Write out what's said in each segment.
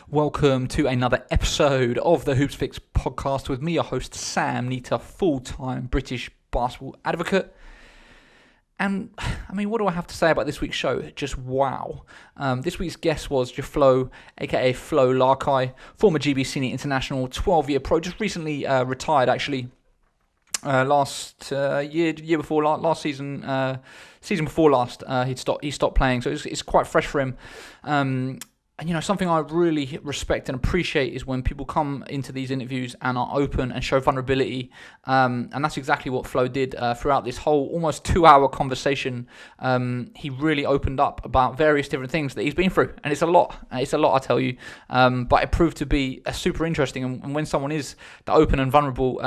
Welcome to another episode of the Hoopsfix podcast with me, your host Sam Nita, full-time British basketball advocate. And I mean, what do I have to say about this week's show? Just wow. This week's guest was Dzaflo, aka Flo Larkai, former GB Senior International, 12-year pro, just recently retired actually. Last season before last, he stopped playing, so it's quite fresh for him. And you know, something I really respect and appreciate is when people come into these interviews and are open and show vulnerability. And that's exactly what Flo did throughout this whole almost 2-hour conversation. He really opened up about various different things that he's been through, and it's a lot. I tell you. But it proved to be super interesting. And when someone is that open and vulnerable,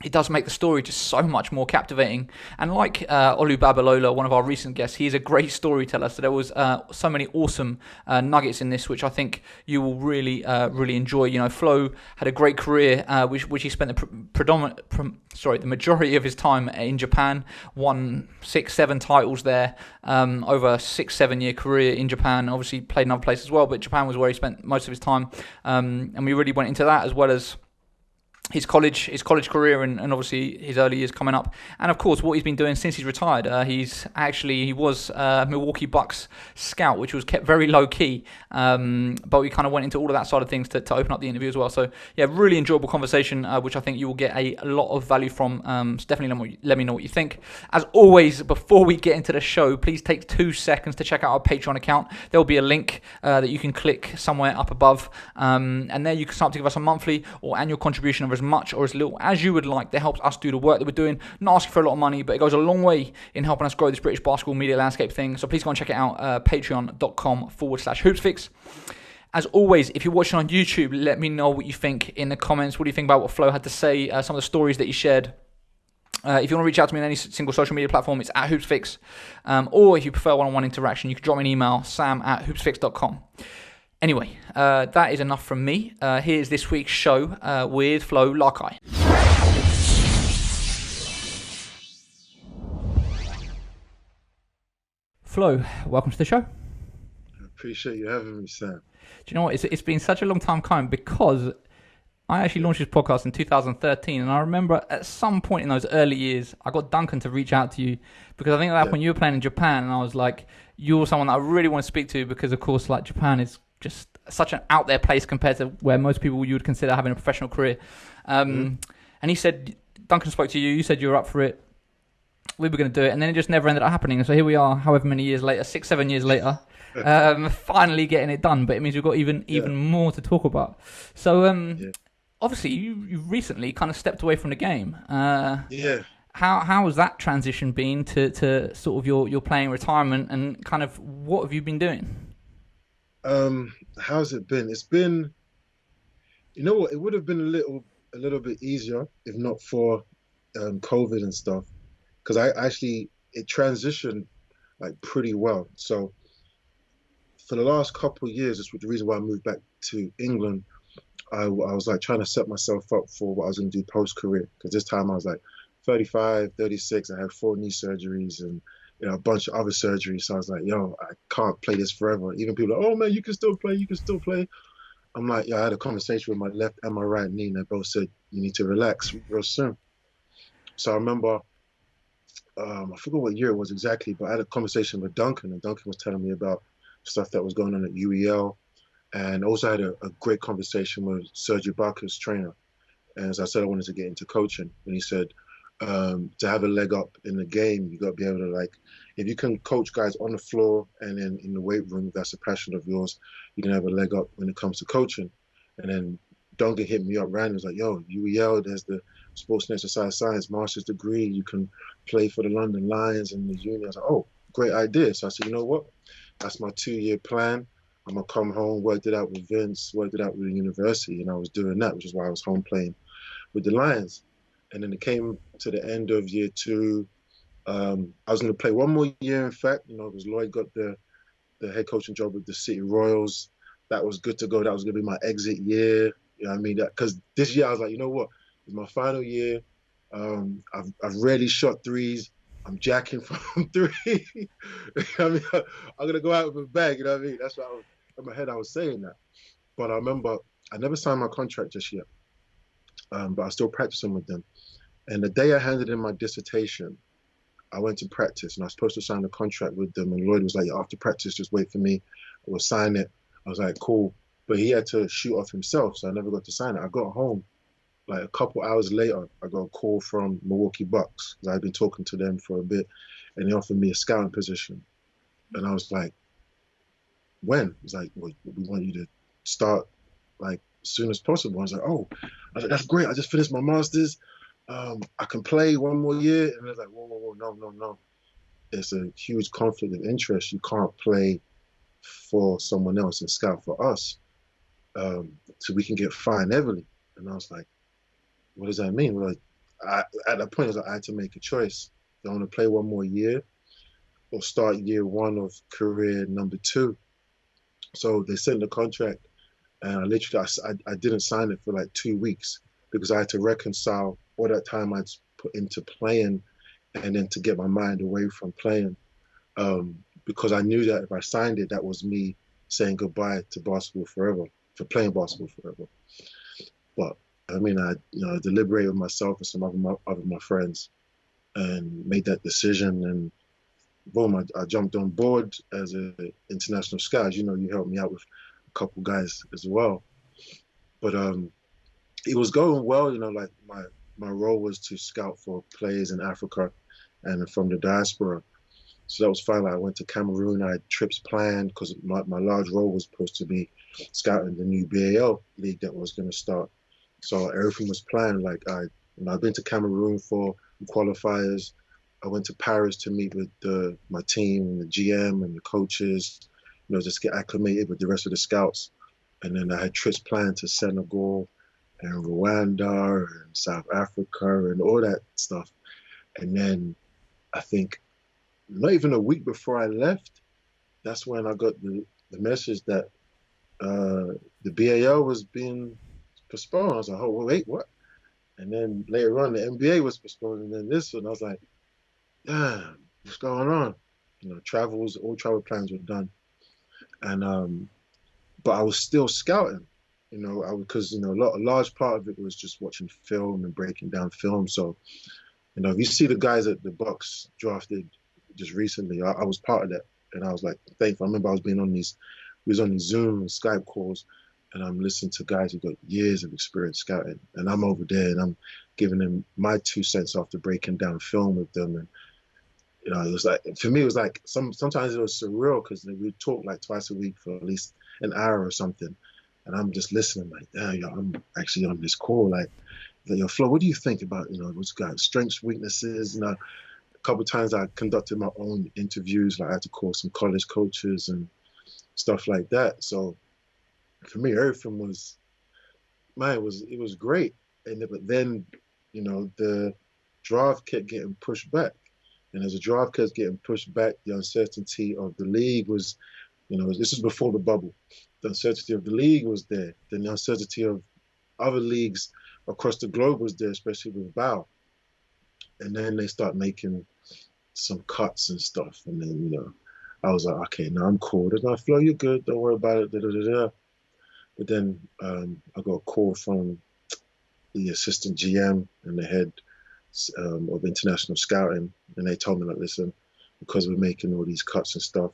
it does make the story just so much more captivating. And like Olu Babalola, one of our recent guests, he's a great storyteller. So there was so many awesome nuggets in this, which I think you will really enjoy. You know, Flo had a great career, which he spent the majority of his time in Japan. Won 6-7 titles there over a 6-7 year career in Japan. Obviously played in other places as well, but Japan was where he spent most of his time. And we really went into that, as well as his college career and obviously his early years coming up, and of course what he's been doing since he's retired. He was Milwaukee Bucks scout, which was kept very low key, but we kind of went into all of that side of things to open up the interview as well. So yeah, really enjoyable conversation, which I think you will get a lot of value from. So definitely let me know what you think. As always, before we get into the show, please take 2 seconds to check out our Patreon account. There will be a link that you can click somewhere up above, and there you can start to give us a monthly or annual contribution of as much or as little as you would like. That helps us do the work that we're doing. Not asking for a lot of money, but it goes a long way in helping us grow this British basketball media landscape thing. So please go and check it out, patreon.com/hoopsfix. As always, if you're watching on YouTube, let me know what you think in the comments. What do you think about what Flo had to say, some of the stories that he shared? If you want to reach out to me on any single social media platform, it's @hoopsfix. Or if you prefer one-on-one interaction, you can drop me an email, sam@hoopsfix.com. Anyway, that is enough from me. Here's this week's show with Flo Larkai. Flo, welcome to the show. I appreciate you having me, Sam. Do you know what? It's been such a long time coming, because I actually launched this podcast in 2013, and I remember at some point in those early years, I got Duncan to reach out to you, because I think that when you were playing in Japan, and I was like, you're someone that I really want to speak to, because of course, like, Japan is just such an out there place compared to where most people you would consider having a professional career. And he said, Duncan spoke to you, you said you were up for it, we were going to do it, and then it just never ended up happening. So here we are, however many years later, 6-7 years later, finally getting it done. But it means we've got even more to talk about. So obviously you recently kind of stepped away from the game. How has that transition been to sort of your playing retirement, and kind of what have you been doing? How's it been? It's been, you know what, it would have been a little bit easier if not for COVID and stuff, because it transitioned like pretty well. So for the last couple of years, that's the reason why I moved back to England. I was like trying to set myself up for what I was going to do post-career, because this time I was like 35, 36, I had 4 knee surgeries and a bunch of other surgeries. So I was like, yo, I can't play this forever. Even people are like, oh man, you can still play. I'm like, yeah, I had a conversation with my left and my right knee, and they both said, you need to relax real soon. So I remember, I forgot what year it was exactly, but I had a conversation with Duncan, and Duncan was telling me about stuff that was going on at UEL. And also had a great conversation with Sergio Barker's trainer. And as I said, I wanted to get into coaching. And he said, to have a leg up in the game, you got to be able to, like, if you can coach guys on the floor and then in the weight room, if that's a passion of yours, you can have a leg up when it comes to coaching. And then Duncan hit me up randomly. He's like, yo, UEL, there's the sports and exercise science master's degree. You can play for the London Lions and the uni. I was like, oh, great idea. So I said, you know what? That's my 2-year plan. I'm going to come home, worked it out with Vince, worked it out with the university, and I was doing that, which is why I was home playing with the Lions. And then it came to the end of year 2. I was going to play one more year, in fact, because Lloyd got the head coaching job with the City Royals. That was good to go. That was going to be my exit year. You know what I mean? Because this year I was like, you know what? It's my final year. I've rarely shot threes. I'm jacking from 3. I mean, I'm going to go out with a bag, you know what I mean? That's what in my head I was saying that. But I remember I never signed my contract just yet, but I was still practicing with them. And the day I handed in my dissertation, I went to practice and I was supposed to sign a contract with them. And Lloyd was like, after practice, just wait for me. I will sign it. I was like, cool. But he had to shoot off himself, so I never got to sign it. I got home like a couple hours later. I got a call from Milwaukee Bucks because I'd been talking to them for a bit, and they offered me a scouting position. And I was like, when? It's like, well, we want you to start like as soon as possible. I was like, oh, I was like, that's great. I just finished my master's. I can play one more year. And I was like, whoa, whoa, whoa, no, no, no. It's a huge conflict of interest. You can't play for someone else and scout for us. So we can get fined heavily. And I was like, what does that mean? Well, at that point, I had to make a choice. Do I want to play one more year or start year one of career number two? So they sent the contract, and I didn't sign it for like 2 weeks because I had to reconcile all that time I'd put into playing and then to get my mind away from playing. Because I knew that if I signed it, that was me saying goodbye to basketball forever, for playing basketball forever. But I mean, I deliberated with myself and some other my friends and made that decision. And boom, I jumped on board as an international scout. You helped me out with a couple guys as well. But it was going well. Like my role was to scout for players in Africa and from the diaspora. So that was fine. Like I went to Cameroon. I had trips planned because my large role was supposed to be scouting the new BAL league that was going to start. So everything was planned. Like I've been to Cameroon for qualifiers. I went to Paris to meet with my team and the GM and the coaches, just get acclimated with the rest of the scouts. And then I had trips planned to Senegal and Rwanda and South Africa and all that stuff. And then I think not even a week before I left, that's when I got the message that the BAL was being postponed. I was like, oh, wait, what? And then later on, the NBA was postponed, and then this one, I was like, damn, what's going on? All travel plans were done. And but I was still scouting, because a large part of it was just watching film and breaking down film. So, if you see the guys at the Bucks drafted just recently, I was part of that, and I was like thankful. I remember I was on these Zoom and Skype calls, and I'm listening to guys who got years of experience scouting, and I'm over there and I'm giving them my 2 cents after breaking down film with them. And it was like, for me, it was like sometimes it was surreal because we would talk like twice a week for at least an hour or something, and I'm just listening like, damn, I'm actually on this call. Like, yo, Flo, what do you think about what's got strengths, weaknesses? A couple of times I conducted my own interviews. Like I had to call some college coaches and stuff like that. So for me, everything was, it was great. But then, the draft kept getting pushed back. And as the draft kept getting pushed back, the uncertainty of the league was, this is before the bubble. The uncertainty of the league was there. Then the uncertainty of other leagues across the globe was there, especially with BAL. And then they start making some cuts and stuff. And then, I was like, okay, now I'm cool. There's no Flo, you're good. Don't worry about it. Da, da, da, da. But then I got a call from the assistant GM and the head of international scouting, and they told me, like, listen, because we're making all these cuts and stuff,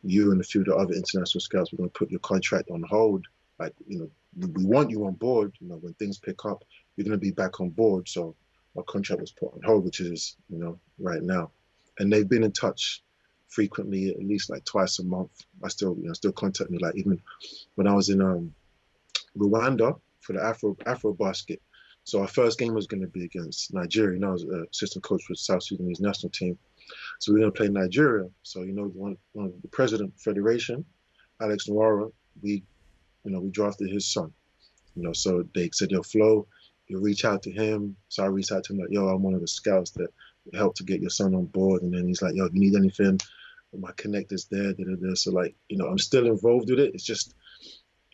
you and a few of the other international scouts, we're going to put your contract on hold. Like, we want you on board. When things pick up, you're going to be back on board. So our contract was put on hold, which is, right now. And they've been in touch frequently, at least like twice a month. I still contact me. Like even when I was in Rwanda for the Afro basket. So our first game was going to be against Nigeria. I was assistant coach for the South Sudanese national team. So we we're going to play Nigeria. So one of the president of the federation, Alex Nwara, we drafted his son. So they said, yo, Flo, you reach out to him. So I reached out to him like, yo, I'm one of the scouts that helped to get your son on board. And then he's like, yo, if you need anything, my connect is there. Da, da, da. So like, I'm still involved with it. It's just,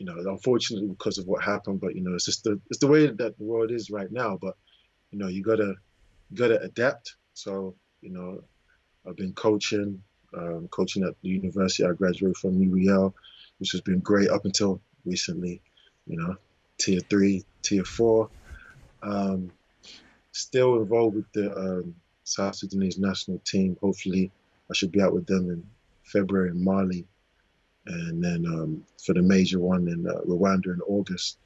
unfortunately because of what happened, but it's just it's the way that the world is right now. But you gotta adapt. So I've been coaching at the university I graduated from, UEL, which has been great up until recently, you know, tier three, tier four. Um, Still involved with the South Sudanese national team. Hopefully, I should be out with them in February in Mali, and then for the major one in Rwanda in August.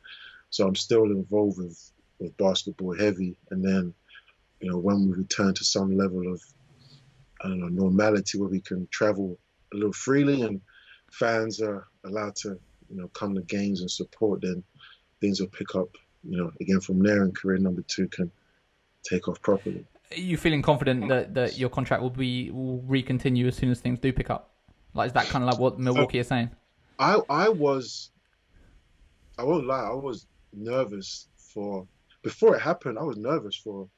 So I'm still involved with basketball heavy, and then when we return to some level of I don't know normality where we can travel a little freely and fans are allowed to come to games and support, then things will pick up again from there, and career number two can take off properly. Are you feeling confident that your contract will recontinue as soon as things do pick up? Like, is that kind of like what So Milwaukee is saying? I was I won't lie, I was nervous for before it happened. I was nervous for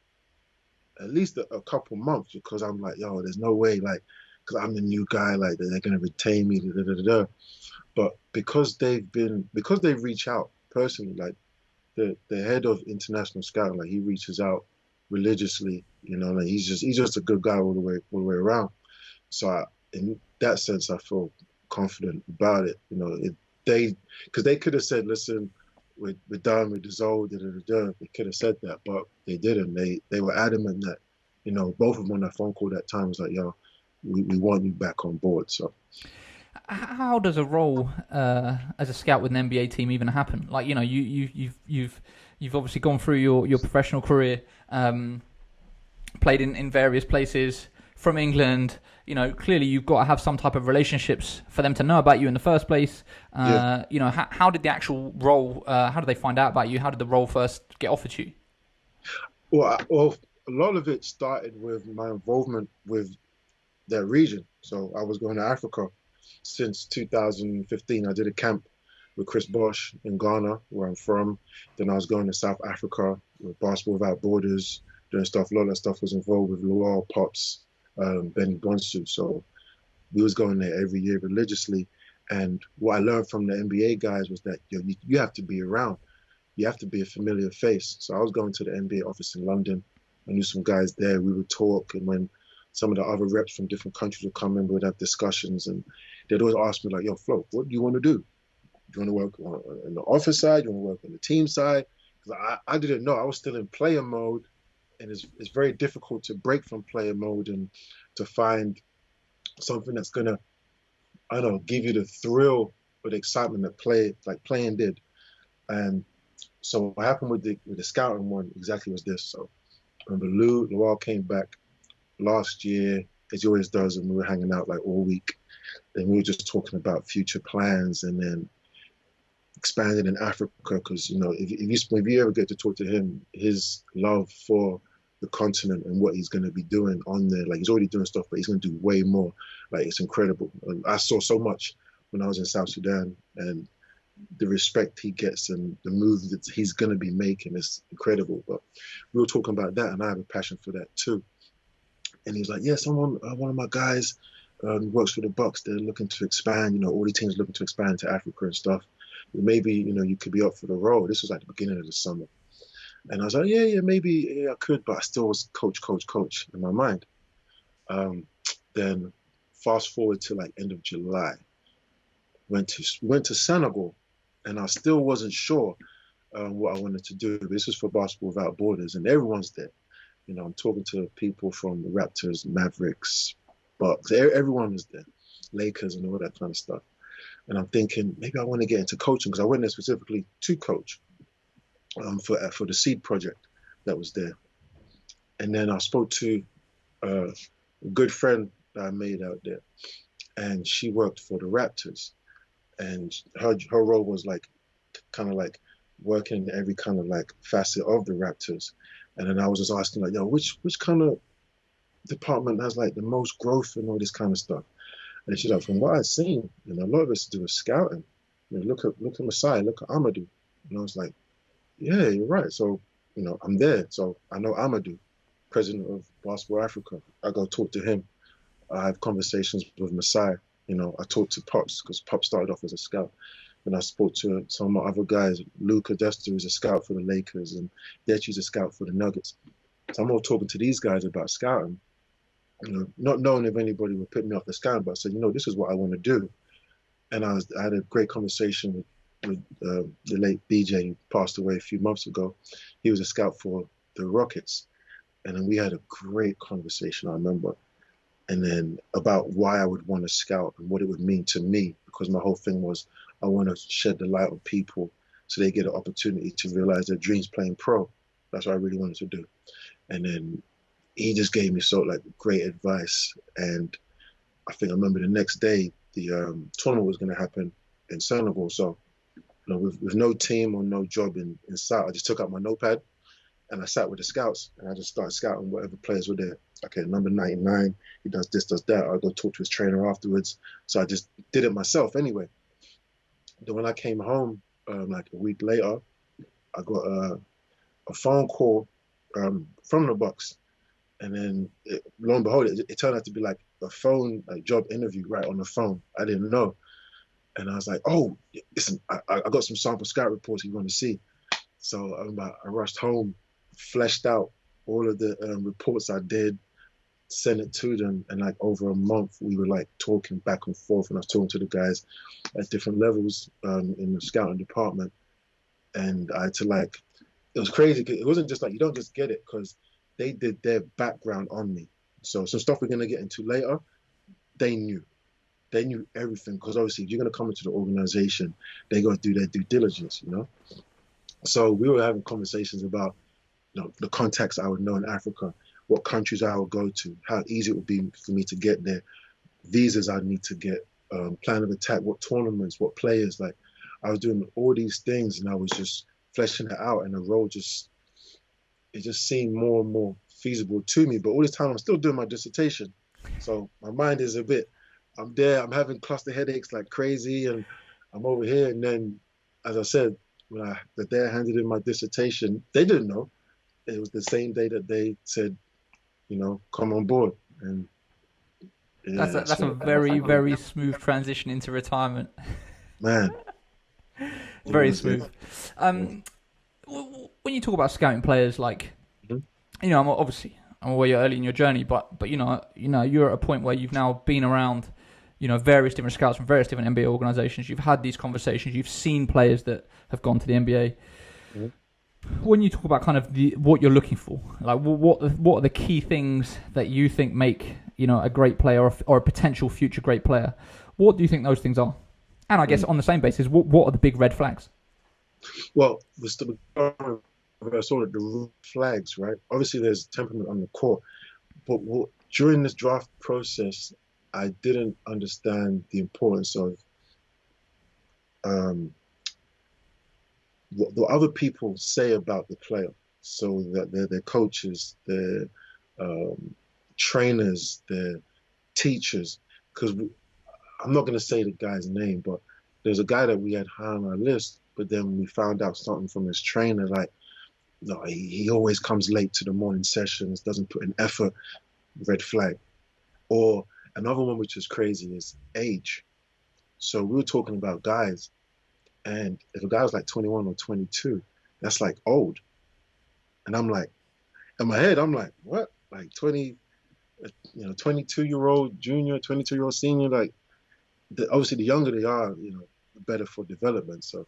at least a couple months because I'm like, yo, there's no way, like, because I'm the new guy, like they're gonna retain me, da, da, da, da. But because they reach out personally, like the head of international scouting, like he reaches out religiously, like he's just a good guy all the way around. So in that sense, I feel confident about it. They because they could have said, listen, we're done with the Zoe, da, da, da, da. They could have said that, but they didn't. They were adamant that, both of them on that phone call that time was like, yo, we want you back on board. So How does a role as a scout with an NBA team even happen? Like, you've obviously gone through your professional career, played in various places from England. Clearly you've got to have some type of relationships for them to know about you in the first place. yeah. How did the actual role? How did they find out about you? How did the role first get offered to you? Well, a lot of it started with my involvement with that region. So I was going to Africa since 2015. I did a camp with Chris Bosh in Ghana, where I'm from. Then I was going to South Africa with Basketball Without Borders, doing stuff. A lot of that stuff was involved with Luol, Pops, Benny Bonsu. So we was going there every year religiously. And what I learned from the NBA guys was that you have to be around. You have to be a familiar face. So I was going to the NBA office in London. I knew some guys there. We would talk, and when some of the other reps from different countries would come in, we would have discussions, and they'd always ask me like, "Yo, Flo, what do you want to do? Do you want to work on the office side? Do you want to work on the team side?" Because I didn't know. I was still in player mode, and it's very difficult to break from player mode and to find something that's gonna, I don't know, give you the thrill or the excitement that playing did. And so what happened with the scouting one exactly was this. So remember Luol came back last year, as he always does, and we were hanging out like all week. Then we were just talking about future plans and then expanding in Africa because if you ever get to talk to him, his love for the continent and what he's going to be doing on there, like he's already doing stuff, but he's going to do way more. Like it's incredible. And I saw so much when I was in South Sudan, and the respect he gets and the moves that he's going to be making is incredible. But we were talking about that, and I have a passion for that too. And he's like, yeah, one of my guys works for the Bucks. They're looking to expand. All the teams looking to expand to Africa and stuff. Maybe you could be up for the role. This was like the beginning of the summer, and I was like, yeah, maybe I could, but I still was coach in my mind. Then fast forward to like end of July, went to Senegal, and I still wasn't sure what I wanted to do. This was for Basketball Without Borders, and everyone's there. I'm talking to people from the Raptors, Mavericks, Bucks. Everyone was there, Lakers, and all that kind of stuff. And I'm thinking maybe I want to get into coaching because I went there specifically to coach for the seed project that was there. And then I spoke to a good friend that I made out there, and she worked for the Raptors, and her role was like kind of like working in every kind of like facet of the Raptors. And then I was just asking like, yo, which kind of department has like the most growth and all this kind of stuff? And she's like, from what I've seen, a lot of it's to do with scouting. Look at Masai, look at Amadou. And I was like, yeah, you're right. So, I'm there. So I know Amadou, president of Basketball Africa. I go talk to him. I have conversations with Masai. I talked to Pops because Pops started off as a scout. And I spoke to some of my other guys. Luca Desta, who's a scout for the Lakers, and Dechi's a scout for the Nuggets. So I'm all talking to these guys about scouting, not knowing if anybody would put me off the scouting, but I said, this is what I want to do. And I had a great conversation with with the late BJ, who passed away a few months ago. He was a scout for the Rockets, and then we had a great conversation. I remember, and then about why I would want to scout and what it would mean to me, because my whole thing was I want to shed the light on people so they get an opportunity to realize their dreams playing pro. That's what I really wanted to do. And then he just gave me so like great advice. And I think I remember the next day the tournament was going to happen in Senegal. So with no team or no job in Salle, I just took out my notepad and I sat with the scouts and I just started scouting whatever players were there. Okay, number 99, he does this, does that. I'll go talk to his trainer afterwards. So I just did it myself anyway. Then when I came home, like a week later, I got a phone call from the Bucks. And then lo and behold, it turned out to be like a phone like job interview right on the phone. I didn't know. And I was like, oh, listen, I got some sample scout reports you want to see. So I rushed home, fleshed out all of the reports I did, sent it to them. And like over a month, we were like talking back and forth. And I was talking to the guys at different levels in the scouting department. And I had to like, it was crazy. It wasn't just like, you don't just get it because they did their background on me. So some stuff we're going to get into later, they knew. They knew everything because obviously if you're going to come into the organization, they got to do their due diligence, you know? So we were having conversations about the contacts I would know in Africa, what countries I would go to, how easy it would be for me to get there, visas I'd need to get, plan of attack, what tournaments, what players. Like I was doing all these things and I was just fleshing it out and the role it just seemed more and more feasible to me. But all this time I'm still doing my dissertation. So my mind is I'm there, I'm having cluster headaches like crazy and I'm over here. And then, as I said, the day I handed in my dissertation, they didn't know. It was the same day that they said, come on board. And yeah, That's a very, very smooth transition into retirement. Man. Very smooth. When you talk about scouting players, like, I'm aware you're early in your journey, but you're at a point where you've now been around, various different scouts from various different NBA organizations. You've had these conversations. You've seen players that have gone to the NBA. Mm-hmm. When you talk about kind of what you're looking for, like what are the key things that you think make a great player or a potential future great player? What do you think those things are? And I guess on the same basis, what are the big red flags? Well, I saw the red flags, right? Obviously, there's temperament on the court, but during this draft process, I didn't understand the importance of what other people say about the player. So that their coaches, their trainers, their teachers. Because I'm not going to say the guy's name, but there's a guy that we had high on our list, but then we found out something from his trainer, like, no, he always comes late to the morning sessions, doesn't put in effort, red flag. Or another one which is crazy is age. So we were talking about guys, and if a guy was like 21 or 22, that's like old. And I'm like, in my head, I'm like, what? Like 22-year-old junior, 22-year-old senior, like, obviously the younger they are, the better for development. So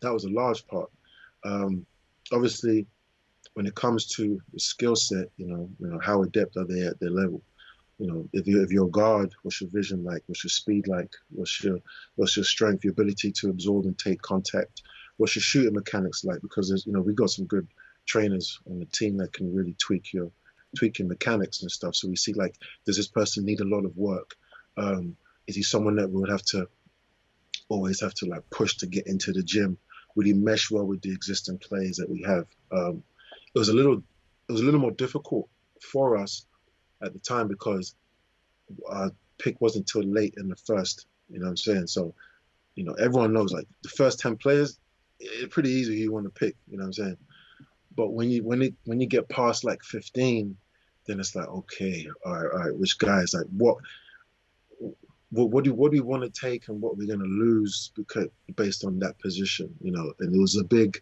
that was a large part. Obviously, when it comes to the skill set, how adept are they at their level? If you're a guard, what's your vision like? What's your speed like? What's your strength, your ability to absorb and take contact? What's your shooting mechanics like? Because we've got some good trainers on the team that can really tweak your mechanics and stuff. So we see, like, does this person need a lot of work? Is he someone that we would always have to like push to get into the gym? Would he mesh well with the existing players that we have? It was a little more difficult for us at the time because our pick wasn't till late in the first. You know what I'm saying? So, everyone knows, like, the first 10 players, it's pretty easy who you want to pick. You know what I'm saying? But when you get past like 15, then it's like, okay, all right, which guys, like, what do we want to take and what we're going to lose based on that position, and it was a big,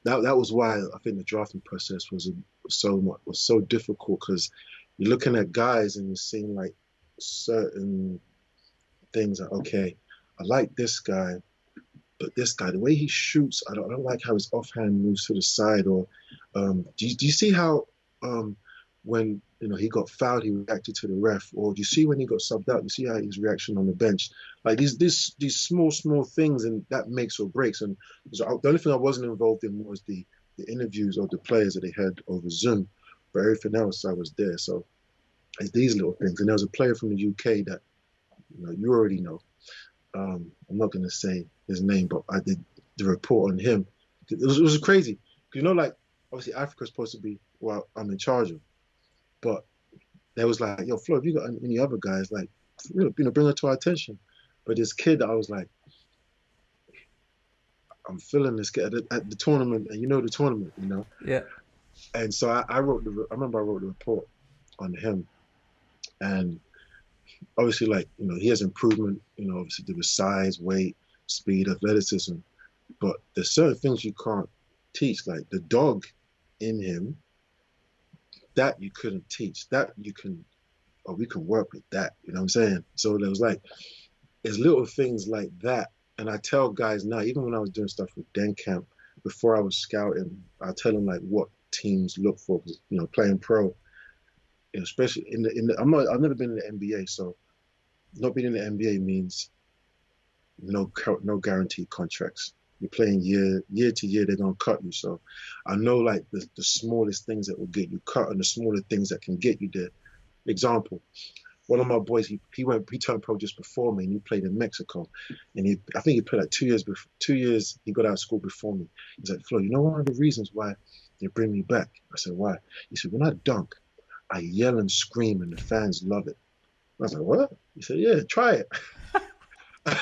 that was why I think the drafting process was so difficult, because you're looking at guys and you're seeing like certain things like, okay, I like this guy, But this guy, the way he shoots, I don't like how his offhand moves to the side. Or do you see how when he got fouled, he reacted to the ref? Or do you see when he got subbed out? You see how his reaction on the bench? Like these small things, and that makes or breaks. And so the only thing I wasn't involved in was the interviews of the players that they had over Zoom. But everything else, I was there. So it's these little things. And there was a player from the UK that you already know. I'm not going to say his name, but I did the report on him. It was crazy. Like, obviously Africa's supposed to be what I'm in charge of. But they was like, yo, Flo, have you got any other guys? Like, bring her to our attention. But this kid that I was like, I'm feeling this kid at the tournament, and the tournament. Yeah. And so I remember I wrote the report on him. And obviously, like, he has improvement, obviously due to size, weight, speed, athleticism. But there's certain things you can't teach, like the dog in him, that you couldn't teach. That we can work with that. You know what I'm saying? So there was like, there's little things like that. And I tell guys now, even when I was doing stuff with Den Camp, before I was scouting, I tell them like what teams look for, because, playing pro, especially I've never been in the NBA, so not being in the NBA means no guaranteed contracts. You're playing year to year, they're gonna cut you. So I know like the smallest things that will get you cut, and the smaller things that can get you there. Example, one of my boys, he turned pro just before me, and he played in Mexico, and I think he played like 2 years before. 2 years he got out of school before me. He's like, Flo, one of the reasons why they bring me back? I said, why? He said, when I dunk, I yell and scream, and the fans love it. I was like, what? He said, yeah, try it.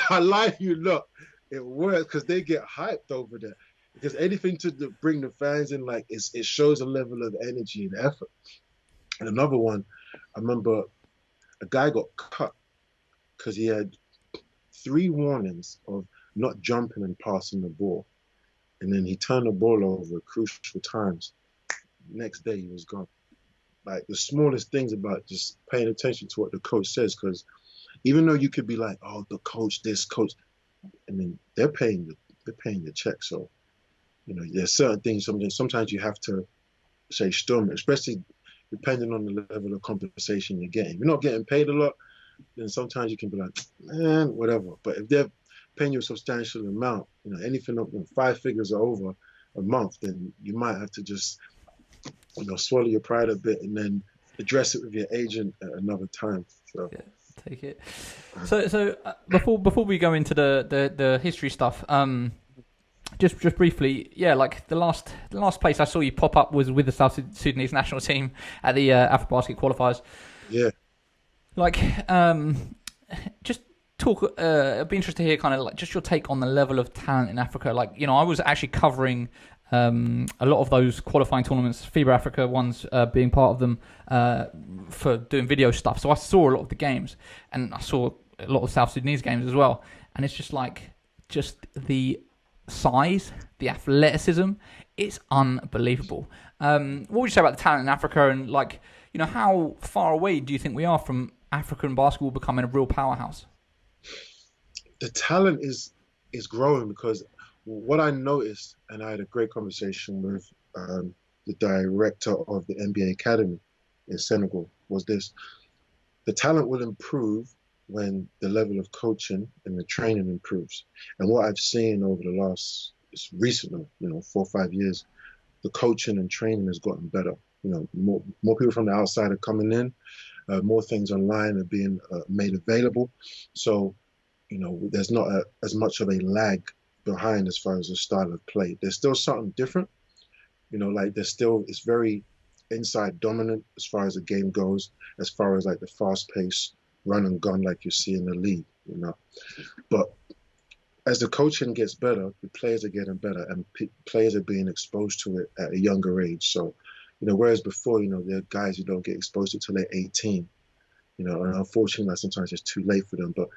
I lie to you, look, it works, because they get hyped over there. Because anything to bring the fans in, like, it shows a level of energy and effort. And another one, I remember a guy got cut because he had 3 warnings of not jumping and passing the ball. And then he turned the ball over at crucial times. Next day, he was gone. Like, the smallest things about just paying attention to what the coach says, because even though you could be like, oh, the coach, this coach, I mean, they're paying the check. So, there's certain things, sometimes you have to say sturm, especially depending on the level of compensation you're getting. If you're not getting paid a lot, then sometimes you can be like, man, whatever. But if they're paying you a substantial amount, anything up, 5 figures or over a month, then you might have to just, swallow your pride a bit and then address it with your agent at another time. So. Yeah, take it. So before we go into the history stuff, just briefly, yeah, like the last place I saw you pop up was with the South Sudanese national team at the AfroBasket qualifiers. Yeah. Like, just talk. I'd be interested to hear kind of like just your take on the level of talent in Africa. Like, I was actually covering a lot of those qualifying tournaments, FIBA Africa ones, being part of them, for doing video stuff. So I saw a lot of the games, and I saw a lot of South Sudanese games as well. And it's just like, the size, the athleticism, it's unbelievable. What would you say about the talent in Africa, and like, how far away do you think we are from African basketball becoming a real powerhouse? The talent is growing, because what I noticed, and I had a great conversation with the director of the NBA Academy in Senegal, was this: the talent will improve when the level of coaching and the training improves. And what I've seen over the last, recently, 4 or 5 years, the coaching and training has gotten better. More people from the outside are coming in, more things online are being made available. So, there's not as much of a lag behind as far as the style of play. There's still something different, like it's very inside dominant as far as the game goes, as far as like the fast pace, run and gun like you see in the league, But as the coaching gets better, the players are getting better, and players are being exposed to it at a younger age. So, whereas before, there are guys who don't get exposed to it till they're 18, and unfortunately, sometimes it's too late for them. But,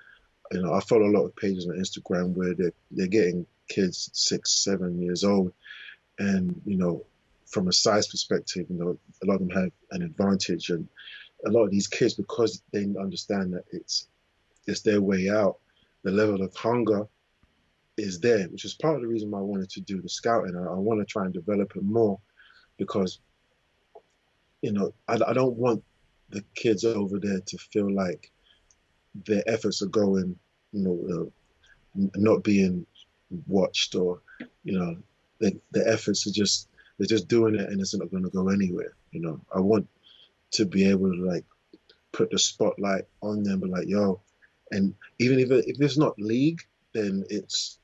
I follow a lot of pages on Instagram where they're getting kids 6, 7 years old, and, from a size perspective, a lot of them have an advantage, and a lot of these kids, because they understand that it's their way out, the level of hunger is there, which is part of the reason why I wanted to do the scouting. I want to try and develop it more because, I don't want the kids over there to feel like their efforts are going, you know, not being watched or, you know, the efforts are they're just doing it and it's not going to go anywhere. I want to be able to like put the spotlight on them, but like, yo, and even if it's not league, then it's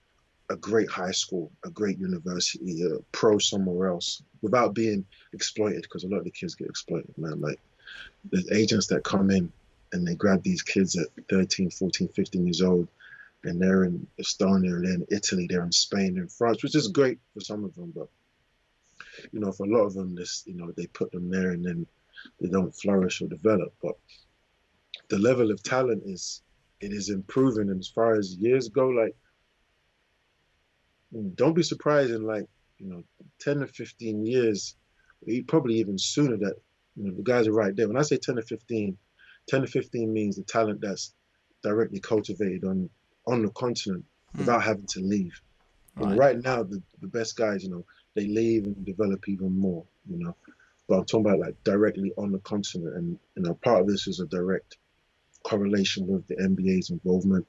a great high school, a great university, a pro somewhere else without being exploited because a lot of the kids get exploited, man. Like there's agents that come in and they grab these kids at 13, 14, 15 years old and they're in Estonia, they're in Italy, they're in Spain, they're in France, which is great for some of them, but for a lot of them, they put them there and then they don't flourish or develop. But the level of talent is improving, and as far as years go, like don't be surprised in like 10 to 15 years, probably even sooner that the guys are right there. When I say 10 to 15 means the talent that's directly cultivated on the continent without having to leave. Right. Right now the best guys, they leave and develop even more. But I'm talking about like directly on the continent, and part of this is a direct correlation with the NBA's involvement,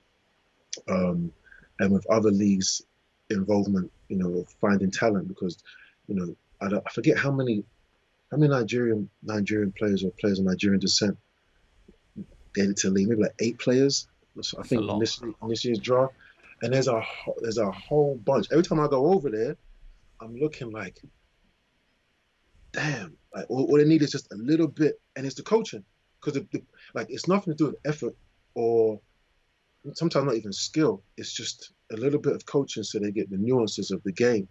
and with other leagues' involvement, of finding talent because, I forget how many Nigerian players or players of Nigerian descent dated to league, maybe like 8 players. I That's a think lot. in this year's draft, and there's a whole bunch. Every time I go over there, I'm looking like, damn, like all they need is just a little bit, and it's the coaching because like it's nothing to do with effort or sometimes not even skill. It's just a little bit of coaching so they get the nuances of the game.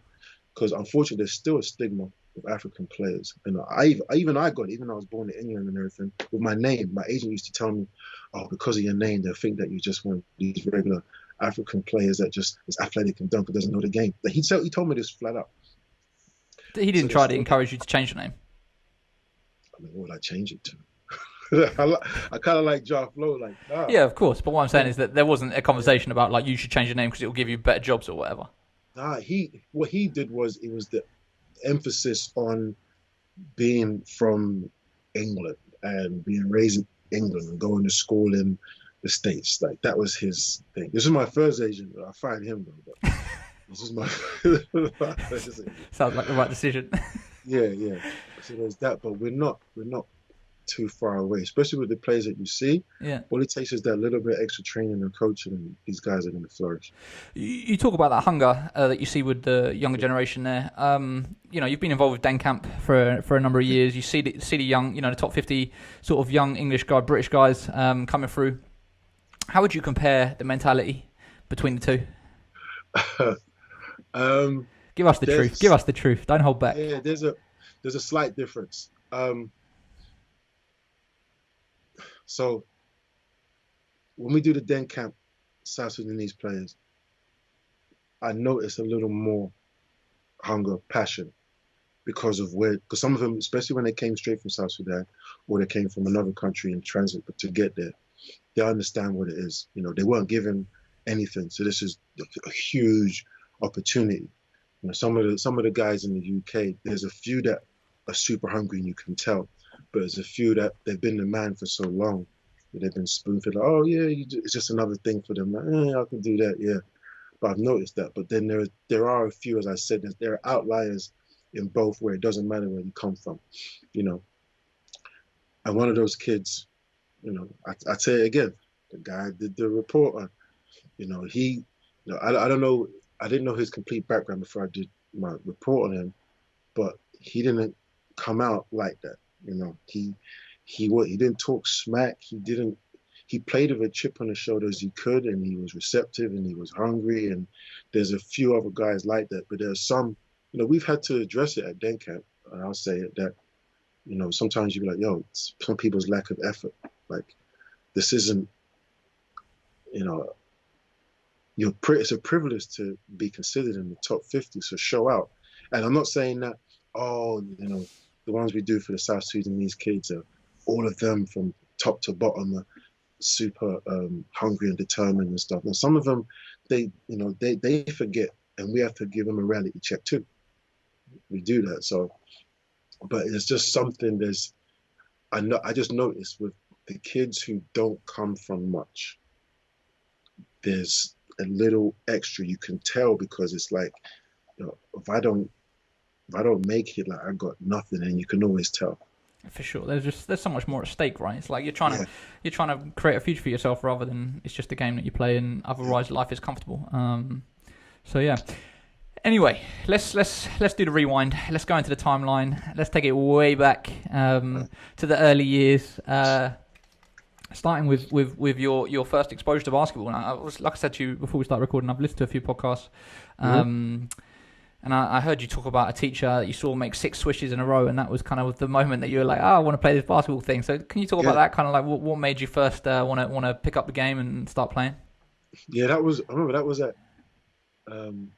Because unfortunately, there's still a stigma with African players. And I got it, even though I was born in England and everything, with my name. My agent used to tell me, oh, because of your name, they'll think that you're just one of these regular African players that just is athletic and dunk but doesn't know the game. Like he told me this flat out. He So didn't try to encourage you to change your name. I mean, what would I change it to? I kind of like Dzaflo, like, nah. Yeah, of course. But what I'm saying is that there wasn't a conversation about like you should change your name because it will give you better jobs or whatever. Nah, what he did was it was the emphasis on being from England and being raised in England and going to school in the States. Like that was his thing. This is my first agent. I fired him though, but this is my first agent. Sounds like the right decision. Yeah. So there's that, but we're not too far away, especially with the players that you see. Yeah. All it takes is that little bit extra training and coaching, and these guys are going to flourish. You talk about that hunger that you see with the younger generation there. You've been involved with Den Camp for a number of years. You see the young, the top 50 sort of young English guy, British guys coming through. How would you compare the mentality between the two? Give us the truth. Give us the truth. Don't hold back. Yeah, there's a slight difference. So when we do the Den Camp South Sudanese players, I notice a little more hunger, passion because some of them, especially when they came straight from South Sudan or they came from another country in transit, but to get there, they understand what it is. They weren't given anything. So this is a huge opportunity. Some of the guys in the UK, there's a few that are super hungry and you can tell. But there's a few that they've been the man for so long that they've been spoon-fed. Like, oh yeah, it's just another thing for them. Like, I can do that, yeah. But I've noticed that. But then there are a few, as I said, there are outliers in both where it doesn't matter where you come from, And one of those kids, I'd say it again, the guy did the report on, I don't know, I didn't know his complete background before I did my report on him, but he didn't come out like that. He didn't talk smack. He played with a chip on his shoulder as he could, and he was receptive and he was hungry. And there's a few other guys like that, but there's some, we've had to address it at Den Camp, and I'll say it that, sometimes you be like, yo, it's some people's lack of effort. Like this isn't, it's a privilege to be considered in the top 50, so show out. And I'm not saying that, the ones we do for the South Sudanese kids are all of them from top to bottom. super hungry and determined and stuff. Now some of them, they forget, and we have to give them a reality check too. We do that. So, but it's just something. I just noticed with the kids who don't come from much, there's a little extra you can tell because it's like, if I don't make it, like I got nothing, and you can always tell. For sure. There's so much more at stake, right? It's like Yeah, you're trying to create a future for yourself rather than it's just a game that you play and otherwise life is comfortable. So yeah. Anyway, let's do the rewind. Let's go into the timeline. Let's take it way back to the early years. Starting with your first exposure to basketball. And like I said to you before we start recording, I've listened to a few podcasts. mm-hmm. And I heard you talk about a teacher that you saw make 6 swishes in a row, and that was kind of the moment that you were like, I want to play this basketball thing. So can you talk about that, kind of like what made you first want to pick up the game and start playing? Yeah, I remember that was at um,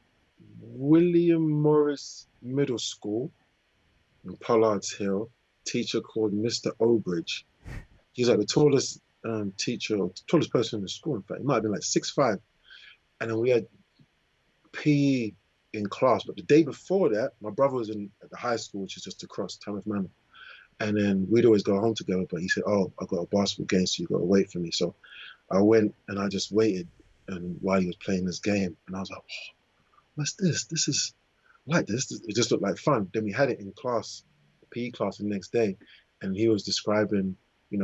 William Morris Middle School in Pollard's Hill. Teacher called Mr. Obridge. He's like the tallest teacher, or tallest person in the school. In fact, he might have been like 6'5". And then we had PE in class. But the day before that, my brother was at the high school, which is just across Tamworth Manor. And then we'd always go home together. But he said, "Oh, I got a basketball game, so you got to wait for me." So I went and I just waited, and while he was playing this game, and I was like, "Oh, what's this? This is like this. It just looked like fun." Then we had it in class, PE class, the next day, and he was describing,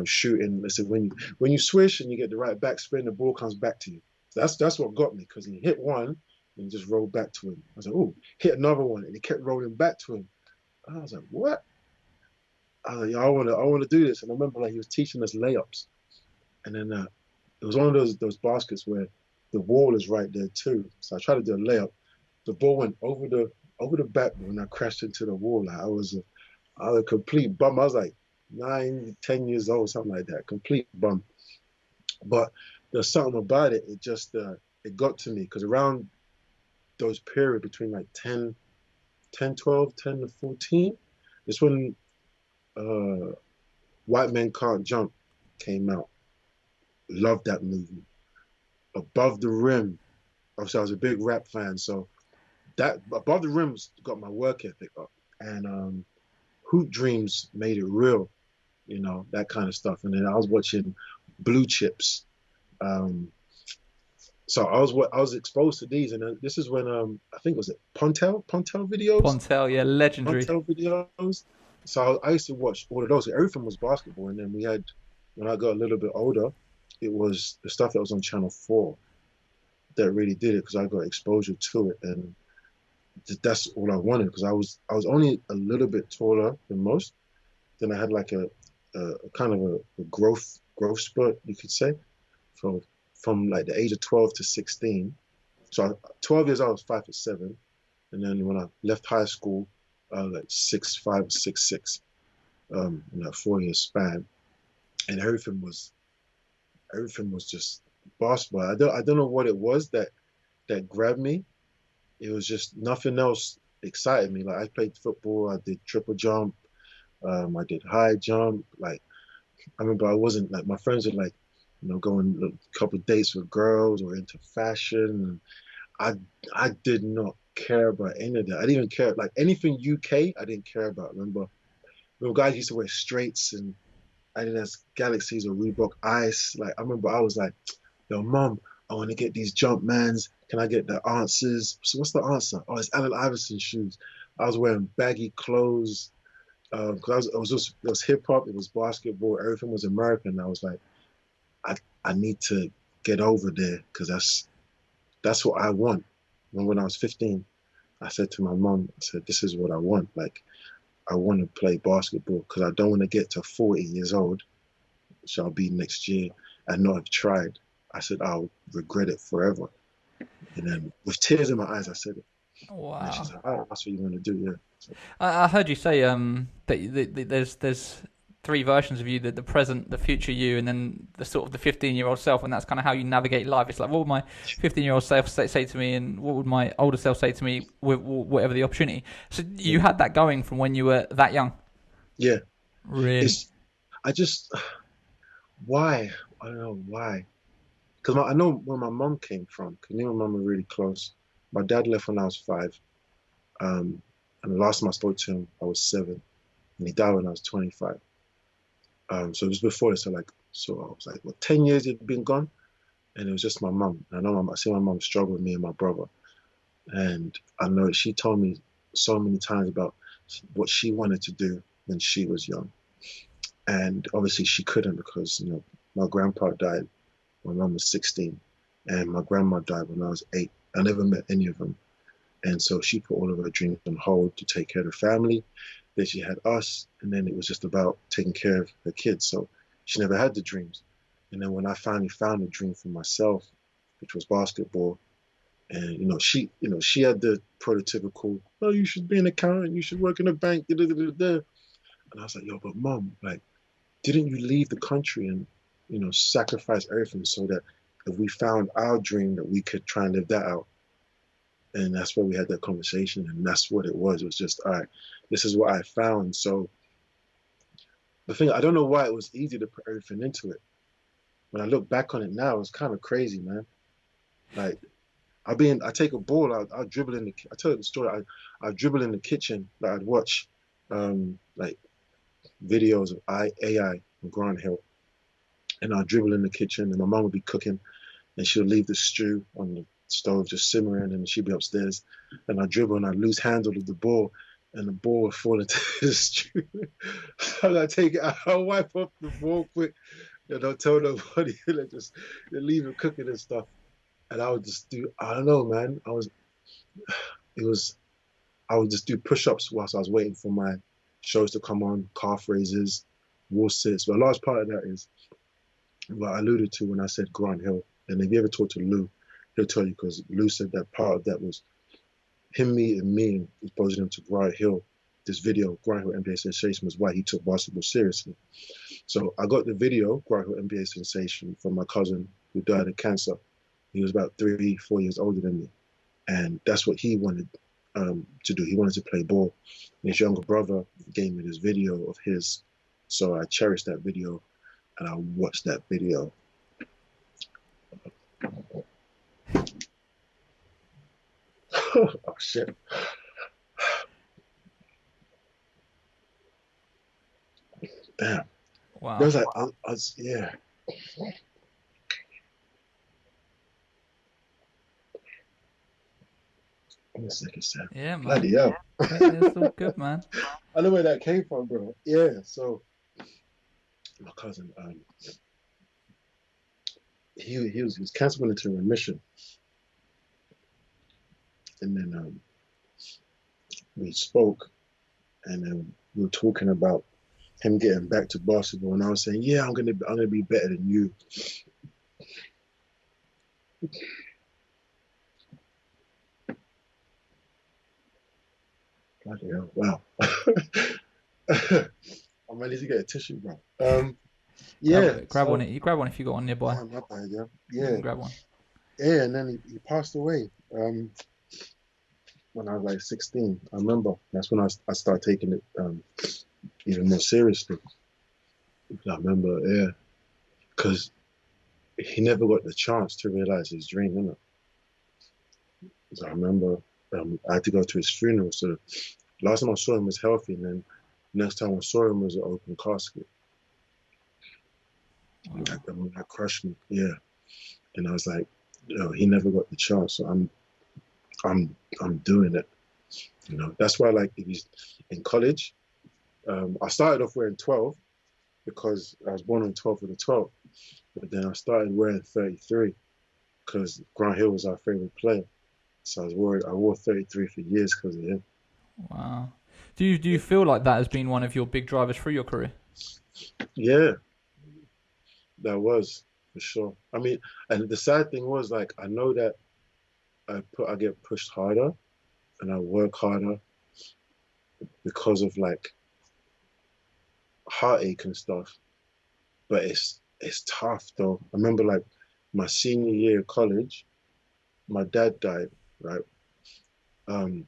shooting. They said when you swish and you get the right backspin, the ball comes back to you. So that's what got me, because he hit one and just rolled back to him. I was like, "Oh," hit another one, and he kept rolling back to him. And I was like, "What?" I was like, "Yeah, I want to do this." And I remember, like, he was teaching us layups, and then it was one of those baskets where the wall is right there too. So I tried to do a layup. The ball went over the backboard, and I crashed into the wall. Like, I was a complete bum. I was like 9, 10 years old, something like that. Complete bum. But there's something about it. It just it got to me, because around those period between like 12, 10 to 14, it's when White Men Can't Jump came out. Loved that movie. Above the Rim. Obviously, I was a big rap fan, so that Above the Rim's got my work ethic up. And Hoop Dreams made it real, that kind of stuff. And then I was watching Blue Chips. So I was exposed to these, and this is when I think, was it Pontel videos? Pontel, yeah, legendary. Pontel videos. So I used to watch all of those. Everything was basketball, and then we had, when I got a little bit older, it was the stuff that was on Channel 4 that really did it, because I got exposure to it, and that's all I wanted, because I was only a little bit taller than most. Then I had like a kind of a growth spurt, you could say, from like the age of 12 to 16. So 12 years old, I was 5'7", and then when I left high school, I was like 6'5", 6'6", in that 4-year span, and everything was just basketball. I don't know what it was that grabbed me. It was just nothing else excited me. Like, I played football, I did triple jump, I did high jump. Like, I remember I wasn't like, my friends would like, going a couple of dates with girls or into fashion. And I did not care about any of that. I didn't even care, like, anything UK, I didn't care about. Remember guys used to wear straights and Adidas Galaxies or Reebok Ice. Like, I remember I was like, "Yo, Mom, I want to get these Jumpmans. Can I get the answers?" So what's the answer? Oh, it's Allen Iverson shoes. I was wearing baggy clothes, because it was hip hop, it was basketball, everything was American. I was like, I need to get over there, because that's what I want. When I was 15, I said to my mom, I said, "This is what I want. Like, I want to play basketball, because I don't want to get to 40 years old, which I'll be next year, and not have tried." I said, "I'll regret it forever." And then with tears in my eyes, I said it. And Wow. she's like, "Oh, that's what you want to do, yeah." So, I heard you say that there's 3 versions of you: the present, the future you, and then the sort of the 15-year-old self, and that's kind of how you navigate life. It's like, what would my 15-year-old self say to me, and what would my older self say to me with whatever the opportunity. So you had that going from when you were that young. yeah, Really? I just, Why? I don't know why. Because I know where my mom came from. Because me and my mom were really close. My dad left when I was 5. Um, and the last time I spoke to him, I was 7, and he died when I was 25. So it was before this. So I was like, what, 10 years he'd been gone, and it was just my mum. I know I see my mum struggle with me and my brother, and I know she told me so many times about what she wanted to do when she was young, and obviously she couldn't because my grandpa died when I was 16, and my grandma died when I was 8. I never met any of them. And so she put all of her dreams on hold to take care of the family. Then she had us, and then it was just about taking care of her kids. So she never had the dreams. And then when I finally found a dream for myself, which was basketball, and she had the prototypical, oh, you should be an accountant, you should work in a bank, da, da, da, da, da. And I was like, yo, but mom, like, didn't you leave the country and sacrifice everything so that if we found our dream that we could try and live that out? And that's where we had that conversation, and that's what it was. It was just, all right, this is what I found. So the thing, I don't know why it was easy to put everything into it. When I look back on it now, it's kind of crazy, man. Like I take a ball, I'll dribble in the. I tell you the story. I dribble in the kitchen. Like I'd watch, like videos of AI on Grant Hill, and I'll dribble in the kitchen, and my mom would be cooking, and she'll leave the stew on the stove just simmering, and she'd be upstairs, and I dribble and I lose handle of the ball, and the ball would fall into the stew. I gotta take it out, I'll wipe up the ball quick, and don't tell nobody, and just leave it cooking and stuff. And I would just do, I don't know, man. It was, I would just do push-ups whilst I was waiting for my shows to come on, calf raises, wall sits. But a large part of that is what I alluded to when I said Grant Hill. And if you ever talk to Lou, he'll tell you because Lou said that part of that was him meeting me and exposing him to Grant Hill. This video, Grant Hill NBA Sensation, was why he took basketball seriously. So I got the video, Grant Hill NBA Sensation, from my cousin who died of cancer. He was about 3, 4 years older than me. And that's what he wanted to do. He wanted to play ball. And his younger brother gave me this video of his. So I cherished that video and I watched that video. Oh, shit. Damn. There Wow. was like, yeah. One second, Sam. Yeah, man. Bloody hell. It's all good, man. I know where that came from, bro. Yeah, so my cousin, he was cancer went into remission, and then we spoke, and then we were talking about him getting back to basketball, and I was saying, yeah, I'm gonna be better than you. Bloody hell, wow. I might need to get a tissue, bro. Yeah, Grab one. so You grab one if you got one nearby. my bad, yeah, You yeah, can grab one. yeah, and then he passed away. When I was like 16, I remember that's when I started taking it even more seriously. I remember, yeah, because he never got the chance to realize his dream, you know. So I remember I had to go to his funeral. So last time I saw him was healthy, and then next time I saw him was an open casket. And Wow. that crushed me, yeah. And I was like, he never got the chance. So I'm doing it. That's why, like, if he's in college, I started off wearing 12 because I was born on 12th of the 12th. But then I started wearing 33 because Grant Hill was our favorite player. So I wore 33 for years because of him. Wow. Do you feel like that has been one of your big drivers through your career? Yeah, that was for sure. I mean, and the sad thing was, like, I know that I get pushed harder and I work harder because of like heartache and stuff. But it's tough though. I remember like my senior year of college, my dad died, right? Um,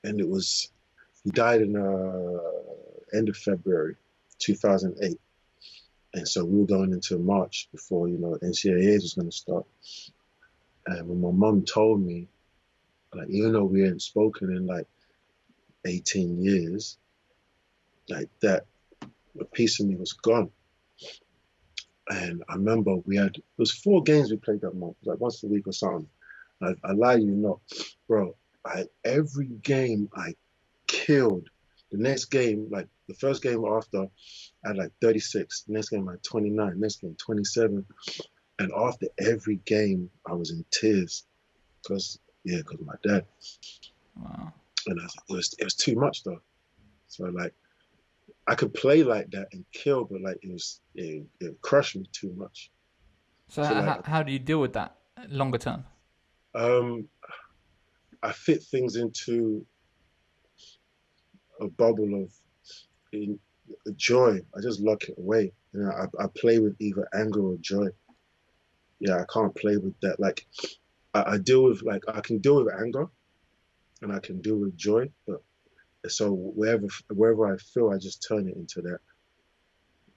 and he died in end of February 2008. And so we were going into March before, NCAAs was going to start. And when my mum told me, like, even though we hadn't spoken in like 18 years, like that, a piece of me was gone. And I remember it was 4 games we played that month, like once a week or something. I lie you not, bro. Every game I killed. The next game, like the first game after, I had like 36. The next game I had 29. Next game 27. And after every game, I was in tears because of my dad. Wow. And it was too much though. So like I could play like that and kill, but like it crushed me too much. So So like how do you deal with that longer term? um I fit things into a bubble of in, joy. I just lock it away. I play with either anger or joy. Yeah, I can't play with that. Like I deal with like I can deal with anger and I can deal with joy, but so wherever I feel, I just turn it into that.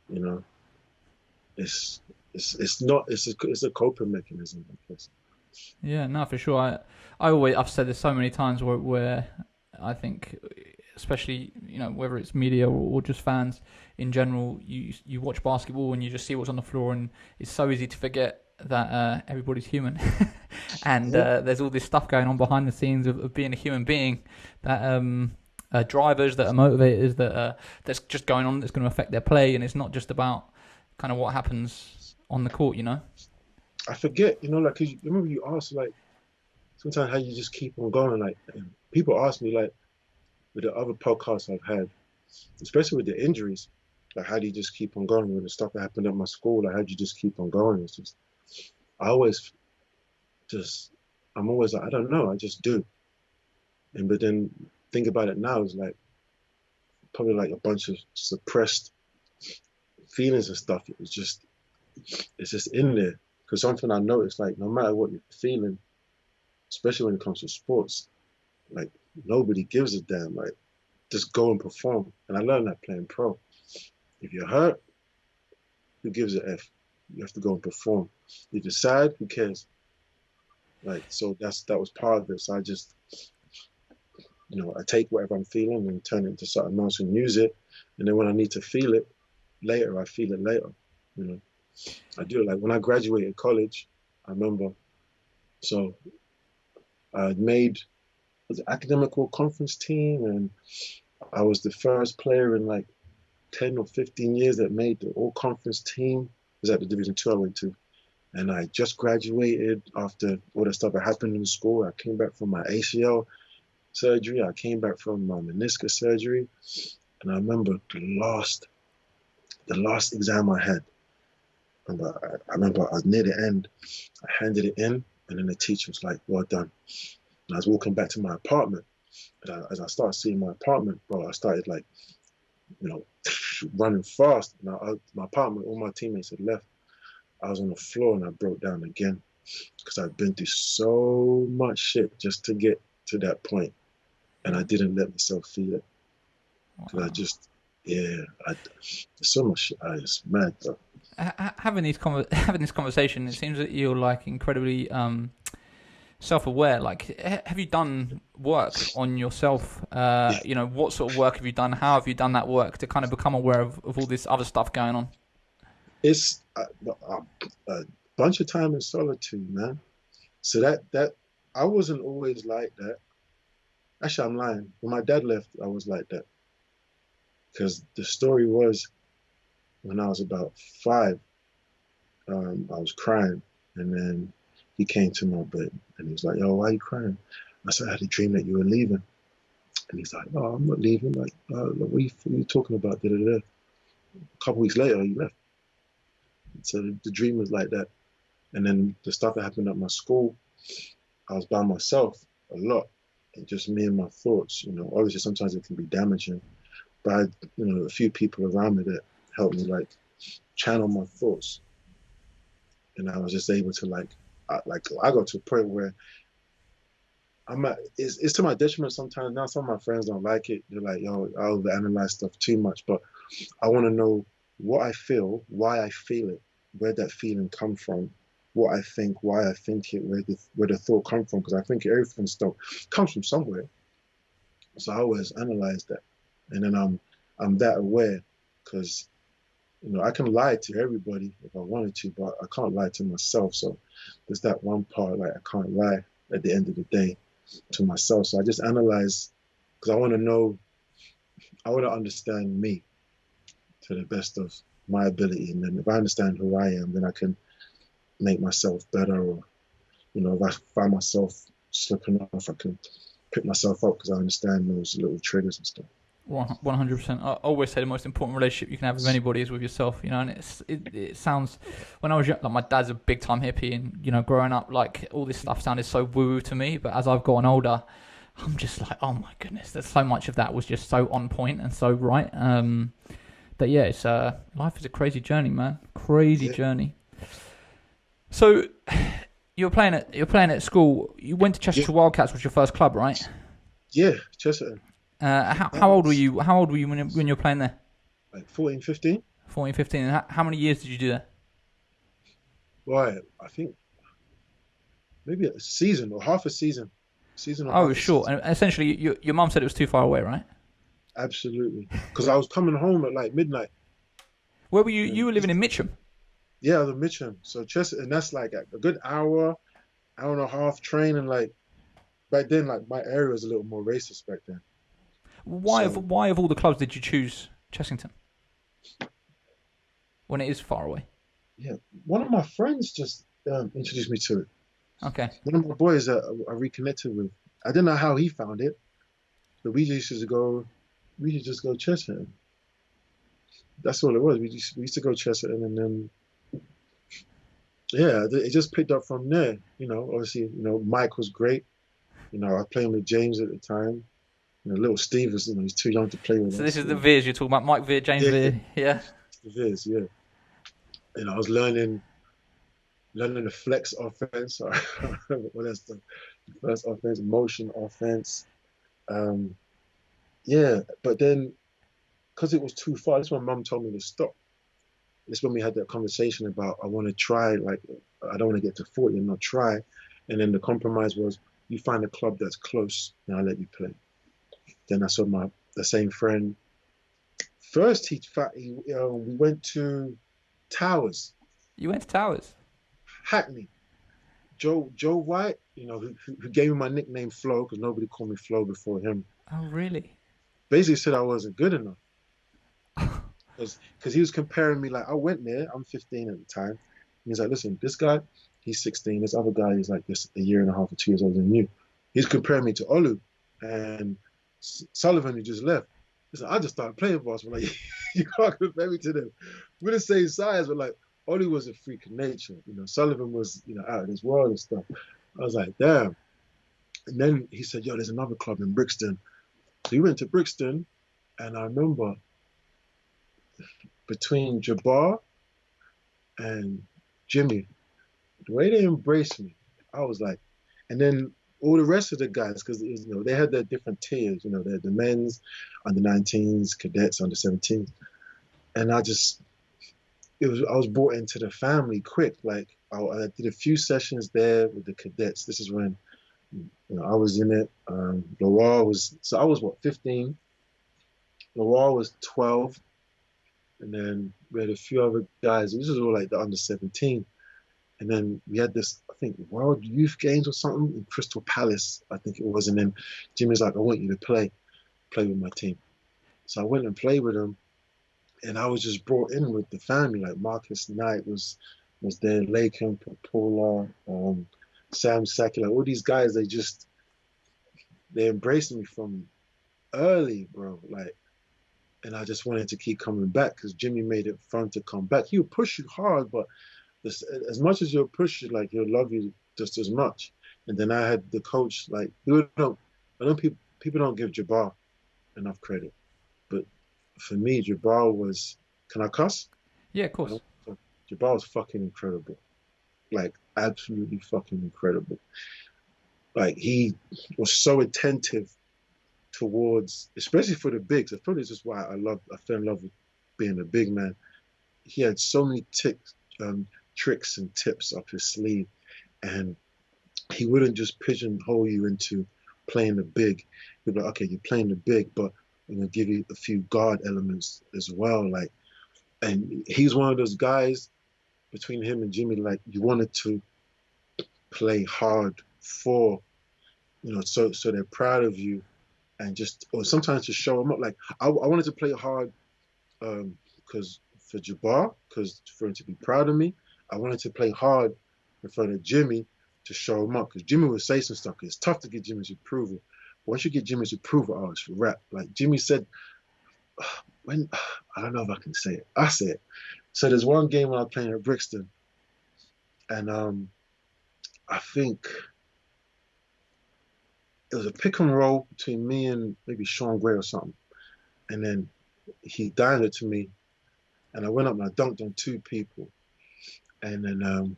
You know, it's it's not it's a coping mechanism, I guess. Yeah, no, for sure. I've said this so many times where I think, especially whether it's media or just fans in general, you watch basketball and you just see what's on the floor, and it's so easy to forget that everybody's human, and Yeah, there's all this stuff going on behind the scenes of being a human being that. Drivers that are motivators that's just going on that's going to affect their play, and it's not just about kind of what happens on the court. I forget. Like 'cause you remember you asked like sometimes how you just keep on going. Like and people ask me like with the other podcasts I've had, especially with the injuries, like how do you just keep on going with the stuff that happened at my school? Like how do you just keep on going? It's just I always just I'm always like I don't know. I just do. And but then think about it now is like probably like a bunch of suppressed feelings and stuff. It's just in there. Because something I noticed, like no matter what you're feeling, especially when it comes to sports, like nobody gives a damn. Like just go and perform. And I learned that playing pro. If you're hurt, who gives a F? You have to go and perform. If you're sad, who cares? Like so that was part of it. So I just I take whatever I'm feeling and turn it into something else and use it. And then when I need to feel it later, I feel it later. You know, I do it. Like when I graduated college, I remember. So I made the academic all conference team, and I was the first player in like 10 or 15 years that made the all conference team. It was at the Division Two I went to, and I just graduated after all the stuff that happened in school. I came back from my ACL surgery. I came back from my meniscus surgery, and I remember the last exam I had. I remember I was near the end. I handed it in, and then the teacher was like, "Well done." And I was walking back to my apartment, and as I started seeing my apartment, bro, I started like, you know, running fast. And my apartment, all my teammates had left. I was on the floor and I broke down again because I'd been through so much shit just to get to that point, and I didn't let myself feel it because I Wow. just, yeah, there's so much shit. It's mad, though. Having this conversation, it seems that you're like incredibly self-aware. Like, have you done work on yourself? Yeah, What sort of work have you done? How have you done that work to kind of become aware of all this other stuff going on? it's a bunch of time in solitude, man. So that I wasn't always like that. Actually, I'm lying. When my dad left, I was like that because the story was when I was about 5, I was crying, and then he came to my bed and he was like, "Yo, why are you crying?" I said, "I had a dream that you were leaving," and he's like, "Oh, I'm not leaving. Like, what are you talking about?" Da, da, da. A couple weeks later, he left. So the dream was like that, and then the stuff that happened at my school, I was by myself a lot, and just me and my thoughts. Obviously sometimes it can be damaging, but I had, a few people around me that helped me like channel my thoughts, and I was just able to I got to a point where it's to my detriment sometimes. Now some of my friends don't like it. They're like, "Yo, I overanalyze stuff too much," but I want to know. what I feel, why I feel it, where that feeling come from, what I think, why I think it, where the thought come from, because I think everything still comes from somewhere. So I always analyze that, and then I'm that aware, because I can lie to everybody if I wanted to, but I can't lie to myself. So there's that one part, like I can't lie at the end of the day to myself. So I just analyze because I want to know, I want to understand me to the best of my ability. And then if I understand who I am, then I can make myself better. Or, if I find myself slipping off, I can pick myself up because I understand those little triggers and stuff. 100%. I always say the most important relationship you can have with anybody is with yourself, and it sounds, when I was young, like my dad's a big time hippie, and growing up, like all this stuff sounded so woo to me, but as I've gotten older, I'm just like, oh my goodness, there's so much of that was just so on point and so right. That yeah, it's life is a crazy journey, man. Crazy journey. So you're playing at school. You went to Cheshire Wildcats, was your first club, right? Yeah, Chessington. How old were you? How old were you when you were playing there? Like 14, 15. 14, 15. And how many years did you do there? Right, I think maybe a season or half a season. Season or Oh, half a sure. season. And essentially, your mum said it was too far away, right? Absolutely. Because I was coming home at like midnight. Where were you? You And were living in Mitcham. yeah, the Mitcham. So Chester, and that's like a good hour and a half train. And like back then, like my area was a little more racist back then. Why So of all the clubs did you choose Chessington when it is far away? yeah, one of my friends just introduced me to it. Okay. One of my boys that I reconnected with. I didn't know how he found it, but we used to just go Chester. That's all it was. We used to go Chester, and then yeah, it just picked up from there. Obviously, Mike was great. I was playing with James at the time. Little Steve was, he's too young to play with So us. this is the Veers you're talking about, Mike Veer, James Yeah, Veer. Yeah. it is, yeah. And I was learning the flex offense. I remember what that's the first offense, motion offense. Um, yeah, but then because it was too far, that's when Mum told me to stop. That's when we had that conversation about I want to try, like I don't want to get to 40 and not try. And then the compromise was you find a club that's close and I'll let you play. Then I saw the same friend. First, we went to Towers, You went to Towers. Hackney. Joe White, who gave me my nickname Flo because nobody called me Flo before him. Oh, really? Basically said I wasn't good enough because he was comparing me like I went there. I'm 15 at the time. He's like, listen, this guy, he's 16. This other guy is like this a year and a half or 2 years older than you. He's comparing me to Olu and Sullivan, who just left. Listen, I just started playing ball. So I'm like, you can't compare me to them. We're the same size, but like Olu was a freak of nature. Sullivan was, out of this world and stuff. I was like, damn. And then he said, yo, there's another club in Brixton. So we went to Brixton, and I remember between Jabbar and Jimmy, the way they embraced me, I was like, and then all the rest of the guys, because they had their different tiers, they had the men's, under 19s, cadets, under 17s, and I was brought into the family quick. Like I did a few sessions there with the cadets. This is when I was in it. I was what 15. Lawal was 12, and then we had a few other guys. This was all like the under 17. And then we had this, I think, World Youth Games or something in Crystal Palace, I think it was. And then Jimmy's like, I want you to play with my team. So I went and played with him, and I was just brought in with the family. Like Marcus Knight was there, Lakin, Paula, Sam Saki, like all these guys. They embraced me from early, bro. Like, and I just wanted to keep coming back because Jimmy made it fun to come back. He would push you hard, but as much as you'll push you, like he'll love you just as much. And then I had the coach, like I don't people don't give Jabbar enough credit, but for me, Jabbar was. Can I cuss? Yeah, of course. Jabbar was fucking incredible, like absolutely fucking incredible. Like he was so attentive towards, especially for the bigs. I probably just why I fell in love with being a big man. he had so many tricks and tips up his sleeve, and he wouldn't just pigeonhole you into playing the big. He'd be like, okay, you're playing the big, but I'm gonna give you a few guard elements as well. Like, and he's one of those guys between him and Jimmy, like you wanted to play hard for, so they're proud of you and just, or sometimes to show them up. Like I wanted to play hard because for Jabbar, because for him to be proud of me. I wanted to play hard in front of Jimmy to show him up because Jimmy would say some stuff. It's tough to get Jimmy's approval. Once you get Jimmy's approval, oh, it's a wrap. Like Jimmy said, when I don't know if I can say it. I say it. So there's one game when I was playing at Brixton, and I think it was a pick and roll between me and maybe Sean Gray or something. And then he dined it to me, and I went up and I dunked on two people. And then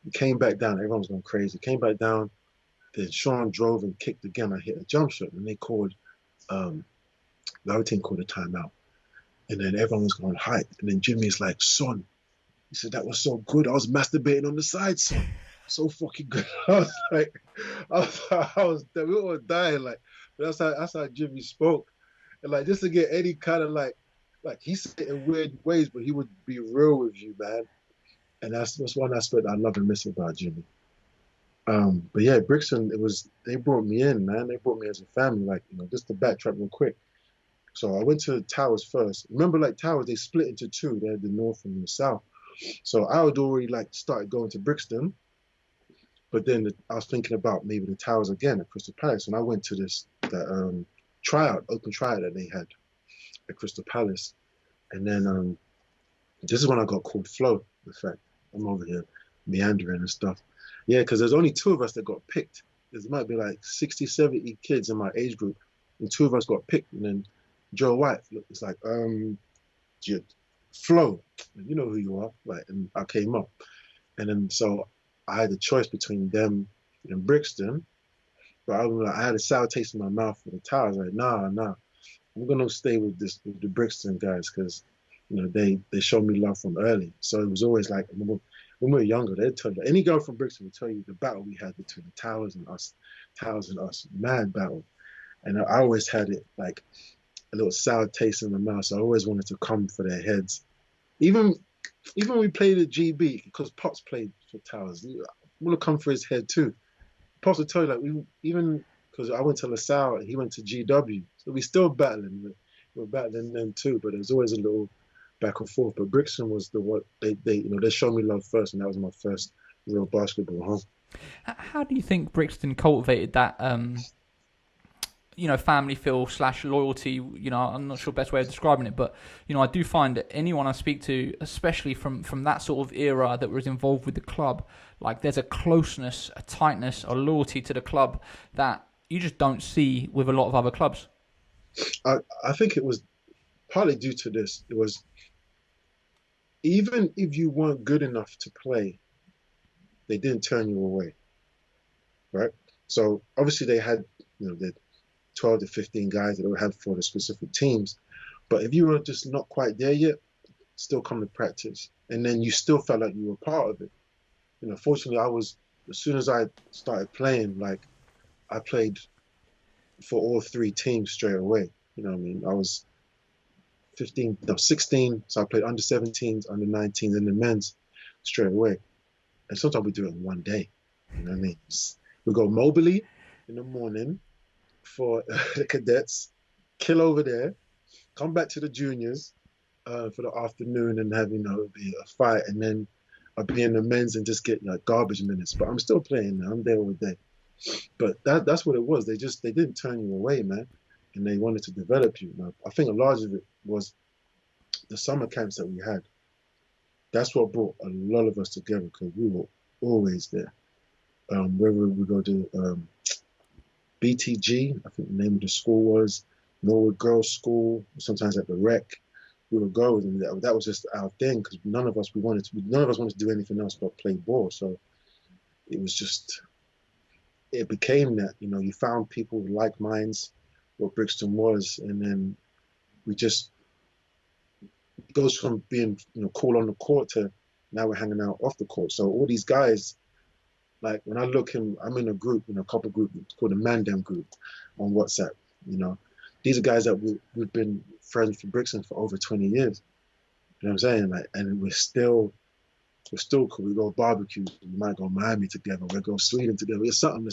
he came back down. Everyone was going crazy. Came back down. Then Sean drove and kicked again. I hit a jump shot, and they called, the other team called a timeout. And then everyone was going hype. And then Jimmy's like, son, he said, that was so good. I was masturbating on the side, son. So fucking good. I was like, we were dying. Like, but that's how Jimmy spoke. And like, just to get any kind of like he said it in weird ways, but he would be real with you, man. And that's one aspect I love and miss about Jimmy. But yeah, Brixton, they brought me in, man. They brought me as a family. Like, just to backtrack real quick. So I went to Towers first. Remember, like Towers, they split into two. They had the north and the south. So I had already like started going to Brixton, but then I was thinking about maybe the Towers again at Crystal Palace, and I went to open tryout that they had at Crystal Palace, and then this is when I got called Flo. In fact, I'm over here meandering and stuff. Yeah, because there's only two of us that got picked. There might be like 60, 70 kids in my age group, and two of us got picked, and then Joe White, it's like, Flo, you know who you are, like, and I came up, and then so I had a choice between them and Brixton, but I had a sour taste in my mouth for the Towers. Like, nah, I'm gonna stay with the Brixton guys because, they showed me love from early. So it was always like when we were younger, they'd tell you, any girl from Brixton would tell you the battle we had between the Towers and us, mad battle, and I always had it like a little sour taste in my mouth. So I always wanted to come for their heads. Even when we played at GB, because Pops played for Towers, I want to come for his head too. Pops would tell you, like, even because I went to LaSalle and he went to GW, so we still battling. We're battling them too, but there's always a little back and forth. But Brixton was what they showed me love first, and that was my first real basketball home. How do you think Brixton cultivated that, family feel / loyalty? I'm not sure the best way of describing it, but, I do find that anyone I speak to, especially from that sort of era that was involved with the club, like there's a closeness, a tightness, a loyalty to the club that you just don't see with a lot of other clubs. I think it was partly due to this. It was, even if you weren't good enough to play, they didn't turn you away, right? So obviously they had, the 12 to 15 guys that they had for the specific teams. But if you were just not quite there yet, still come to practice. And then you still felt like you were part of it. Fortunately, as soon as I started playing, like I played for all three teams straight away. You know what I mean? I was 16, so I played under 17s, under 19s, and the men's straight away. And sometimes we do it in one day. You know what I mean? We go Mobley in the morning for the cadets, kill over there, come back to the juniors for the afternoon and have, be a fight. And then I'll be in the men's and just get like garbage minutes. But I'm still playing now. I'm there all day. But that's what it was. They didn't turn you away, man. And they wanted to develop you. Now, I think a large of it was the summer camps that we had. That's what brought a lot of us together because we were always there. Whether we go to BTG, I think the name of the school was, Norwood Girls School, sometimes at the rec, we would go, and that was just our thing because none of us wanted to do anything else but play ball. So it became that, you found people with like minds, what Brixton was, and then we goes from being cool on the court to now we're hanging out off the court. So all these guys, like when I look him, I'm in a group, a couple group, it's called the Mandem group on WhatsApp. These are guys that we've been friends for Brixton for over 20 years. You know what I'm saying? Like, and we're still cool. We go barbecue. We might go Miami together. We go Sweden together. It's something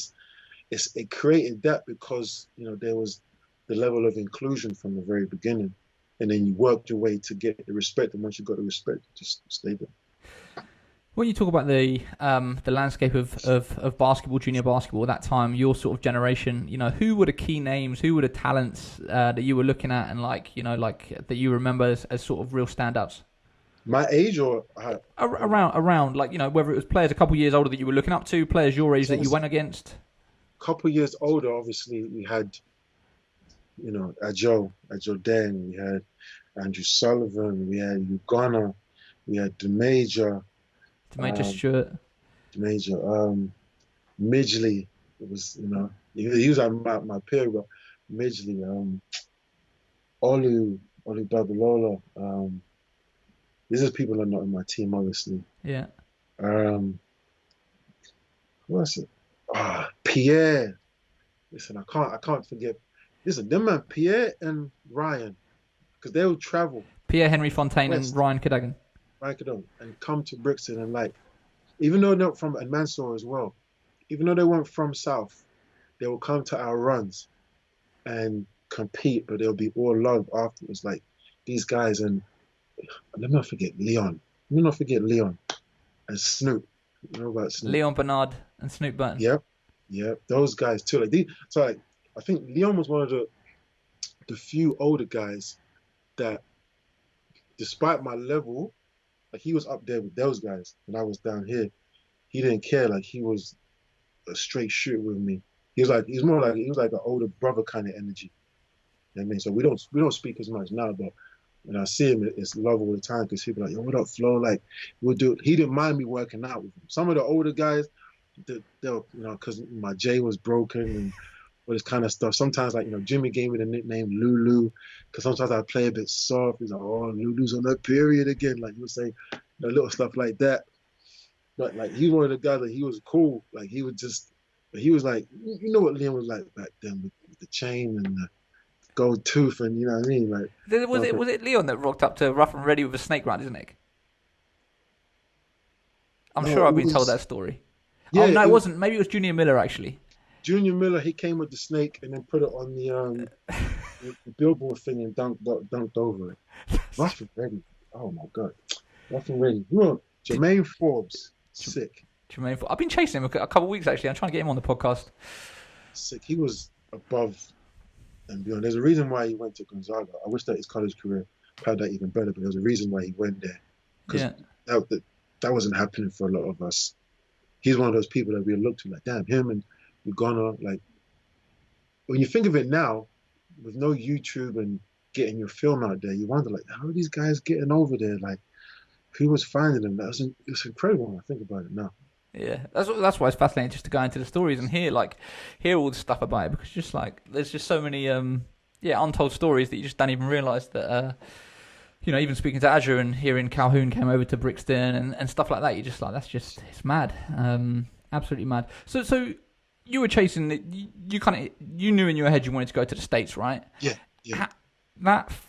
it created that because there was the level of inclusion from the very beginning, and then you worked your way to get the respect. And once you got the respect, just stay there. When you talk about the landscape of basketball, junior basketball at that time, your sort of generation, who were the key names, who were the talents that you were looking at, and that you remember as sort of real standouts? My age or around whether it was players a couple of years older that you were looking up to, players your age that you went against. A couple of years older, obviously we had Luol Deng, we had Andrew Sullivan, we had Ugonna, we had DeMajor Stewart. Midgley. It was, he was my peer, but Midgley, Olu Babalola. These are people that are not in my team, obviously. Yeah. Who else? Pierre. Listen, I can't forget. Listen, them man, Pierre and Ryan, because they would travel. Pierre Henry Fontaine west, and Ryan Cadogan. And come to Brixton and even though they're not from, and Mansour as well, even though they weren't from South, they will come to our runs and compete, but they'll be all love afterwards. Like these guys, and let me not forget Leon. And Snoop. You know about Snoop? Leon Bernard and Snoop Burton. Yep. Those guys too. I think Leon was one of the few older guys that, despite my level, he was up there with those guys, and I was down here. He didn't care. Like he was a straight shooter with me. He was like an older brother kind of energy. You know what I mean? So we don't speak as much now, but when I see him, it's love all the time because he'll be like, "Yo, what up, Flo?" Like we'll do. He didn't mind me working out with him. Some of the older guys, they'll because my J was broken and all this kind of stuff. Sometimes Jimmy gave me the nickname Lulu because sometimes I play a bit soft. He's like, "Oh, Lulu's on that period again." Like he would say, little stuff like that. But he's one of the guys that he was cool. Like he was like, you know what Liam was like back then with the chain and the gold tooth, and you know what I mean. Like was it Leon that rocked up to Rough and Ready with a snake round his neck? I'm sure I've been told that story. Yeah, it wasn't. Maybe it was Junior Miller actually. Junior Miller, he came with the snake and then put it on the billboard thing and dunked over it. Rough and Ready. Oh my God. Rough and Ready. Jermaine Forbes. Sick. Jermaine Forbes. I've been chasing him a couple of weeks actually. I'm trying to get him on the podcast. Sick. He was above and beyond. There's a reason why he went to Gonzaga. I wish that his college career had that even better, but there's a reason why he went there. Because that wasn't happening for a lot of us. He's one of those people that we look to like, damn, him and Ugonna, when you think of it now, with no YouTube and getting your film out there, you wonder how are these guys getting over there? Like, who was finding them? It's incredible when I think about it now. Yeah, that's why it's fascinating just to go into the stories and hear all the stuff about it, because there's just so many untold stories that you just don't even realise that even speaking to Azure and hearing Calhoun came over to Brixton and stuff like that, you're just like, it's mad, absolutely mad. So you were chasing it. You knew in your head you wanted to go to the States, right? Yeah.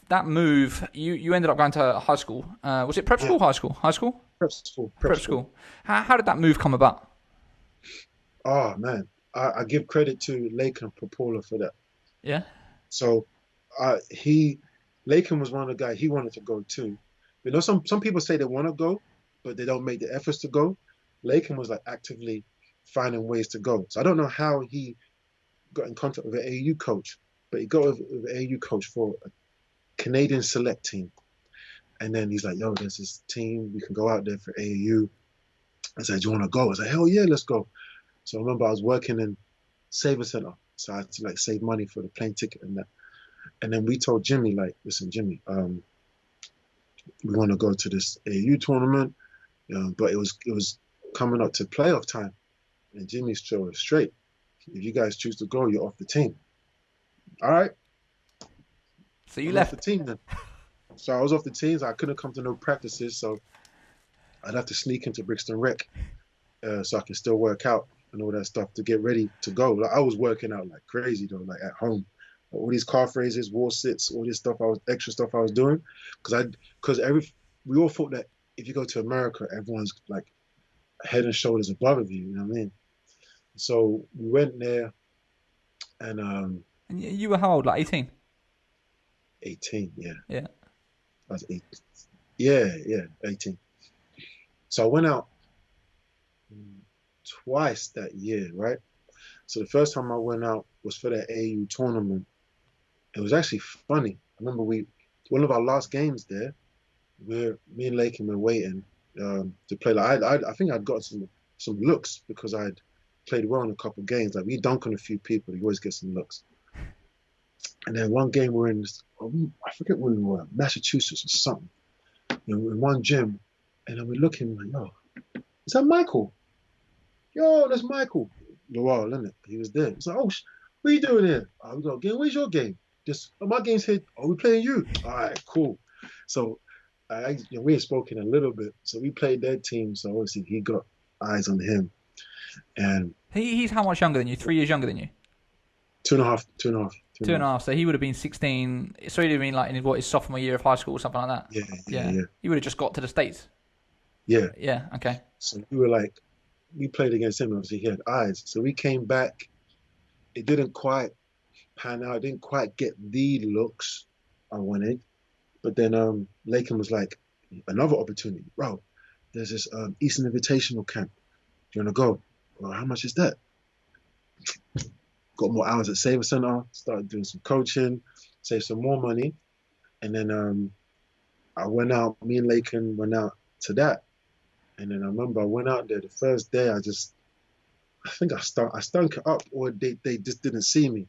That move, you ended up going to high school. Was it prep school, high school? High school? Prep school. How did that move come about? Oh, man. I give credit to Laken Popola for that. Yeah. So Laken was one of the guys, he wanted to go too. Some people say they want to go, but they don't make the efforts to go. Laken was actively finding ways to go. So I don't know how he got in contact with an AAU coach, but he got with an AAU coach for a Canadian select team. And then he's like, yo, there's this team, we can go out there for AAU. I said, do you want to go? I was like, hell yeah, let's go. So I remember I was working in Saver Center. So I had to save money for the plane ticket and that. And then we told Jimmy, listen, Jimmy, we want to go to this AAU tournament, but it was coming up to playoff time. And Jimmy's straight. If you guys choose to go, you're off the team. All right. So you left the team then. So I was off the teams. I couldn't come to no practices, so I'd have to sneak into Brixton Rec so I can still work out and all that stuff to get ready to go. Like I was working out like crazy though, like at home. All these calf raises, wall sits, all this stuff extra stuff I was doing, because we all thought that if you go to America, everyone's like head and shoulders above you. You know what I mean? So we went there and And you were how old? Like 18? 18, yeah, Yeah. I was 18. Yeah, 18. So I went out twice that year, right? So the first time I went out was for that AU tournament. It was actually funny. I remember one of our last games there, me and Lakin were waiting to play. Like I think I'd got some looks because I'd played well in a couple of games. Like we dunk on a few people, you always get some looks. And then one game we're in, I forget where we were, Massachusetts or something. In one gym, and then we're looking like, yo, is that Michael? Yo, that's Michael. Luol, isn't it? He was there. It's like, oh, what are you doing here? Oh, we got a game. Where's your game? Just, oh, my game's here. Oh, we playing you. All right, cool. So we had spoken a little bit. So we played their team. So obviously he got eyes on him. And He's how much younger than you? 3 years younger than you? two and a half, two and a half, two Two and and a a half. half. So he would have been 16. So he'd have been like in his sophomore year of high school or something like that. Yeah. He would have just got to the States. Yeah. Yeah. Okay. So we played against him. Obviously he had eyes. So we came back. It didn't quite pan out. I didn't quite get the looks I wanted. But then Lakin was like, another opportunity. Bro, there's this Eastern Invitational camp. Do you want to go? Well, how much is that? Got more hours at Saver Center, started doing some coaching, saved some more money. And then I went out, me and Lakin went out to that. And then I remember I went out there the first day, I think I stunk it up, or they just didn't see me.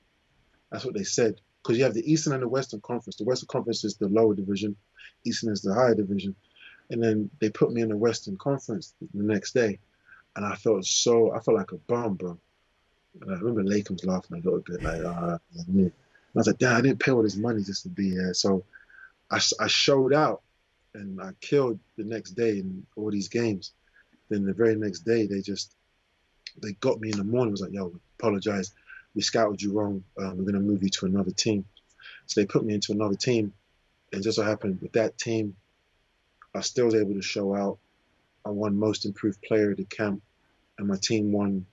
That's what they said. Because you have the Eastern and the Western Conference. The Western Conference is the lower division, Eastern is the higher division. And then they put me in the Western Conference the next day. And I felt like a bum, bro. And I remember Lakin was laughing a little bit, like, me. And I was like, damn, I didn't pay all this money just to be here. So I showed out and I killed the next day in all these games. Then the very next day, they got me in the morning. It was like, yo, apologize. We scouted you wrong. We're going to move you to another team. So they put me into another team. And just so happened with that team, I still was able to show out. I won most improved player of the camp, and my team won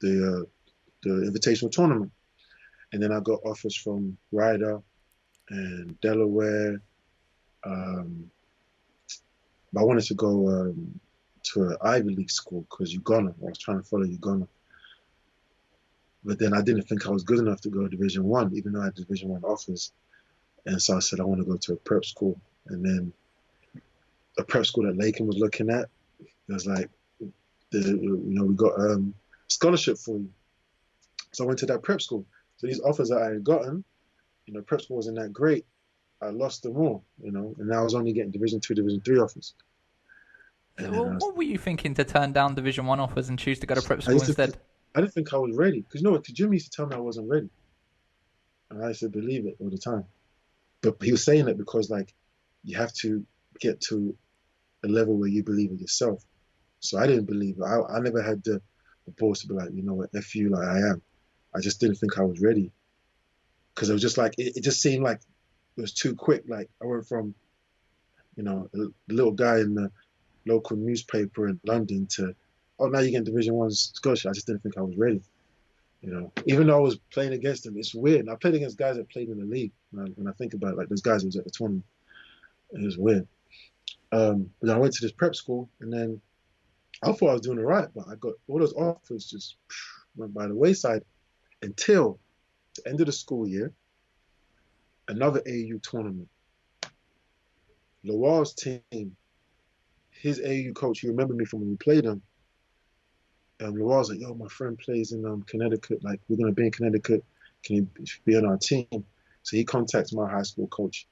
the invitational tournament. And then I got offers from Ryder and Delaware. But I wanted to go to an Ivy League school because Uganda. I was trying to follow Uganda. But then I didn't think I was good enough to go to Division One, even though I had Division One offers. And so I said I want to go to a prep school. And then a prep school that Lakin was looking at, it was like, we got scholarship for you. So I went to that prep school. So these offers that I had gotten, prep school wasn't that great. I lost them all, and I was only getting Division Two, Division Three offers. And Well, then what were you thinking to turn down Division One offers and choose to go to prep I school used to, instead? I didn't think I was ready because Jimmy used to tell me I wasn't ready, and I used to believe it all the time. But he was saying it because you have to get to a level where you believe it yourself. So I didn't believe it. I never had the balls to be like, you know what, F you, like I am. I just didn't think I was ready because it was just like it just seemed like it was too quick. Like I went from, a little guy in the local newspaper in London to, oh, now you're getting Division One scholarship. I just didn't think I was ready. Even though I was playing against them, it's weird. And I played against guys that played in the league. When I think about it, like those guys who was at the tournament, it was weird. But I went to this prep school, and then I thought I was doing it right, but I got all those offers just went by the wayside until the end of the school year, another AU tournament. Luol's team, his AU coach, he remembered me from when we played him. Luol's like, yo, my friend plays in Connecticut. Like, we're going to be in Connecticut. Can you be on our team? So he contacts my high school coach.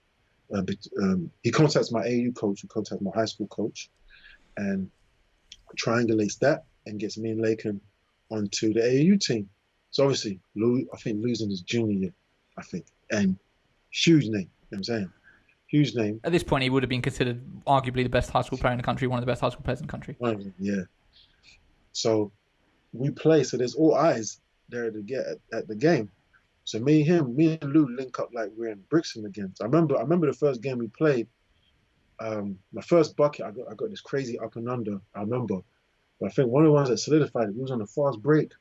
He contacts my AU coach, who contacts my high school coach, and triangulates that and gets me and Lakin onto the AAU team. So obviously, I think losing his junior year, and huge name, you know what I'm saying? huge name. At this point, he would have been considered arguably the best high school player in the country, one of the best high school players in the country. Yeah. So we play. So there's all eyes there to get at the game. So me and Lou link up like we're in Brixton again. So I remember the first game we played. My first bucket, I got this crazy up and under. I remember, but I think one of the ones that solidified it. He was on a fast break,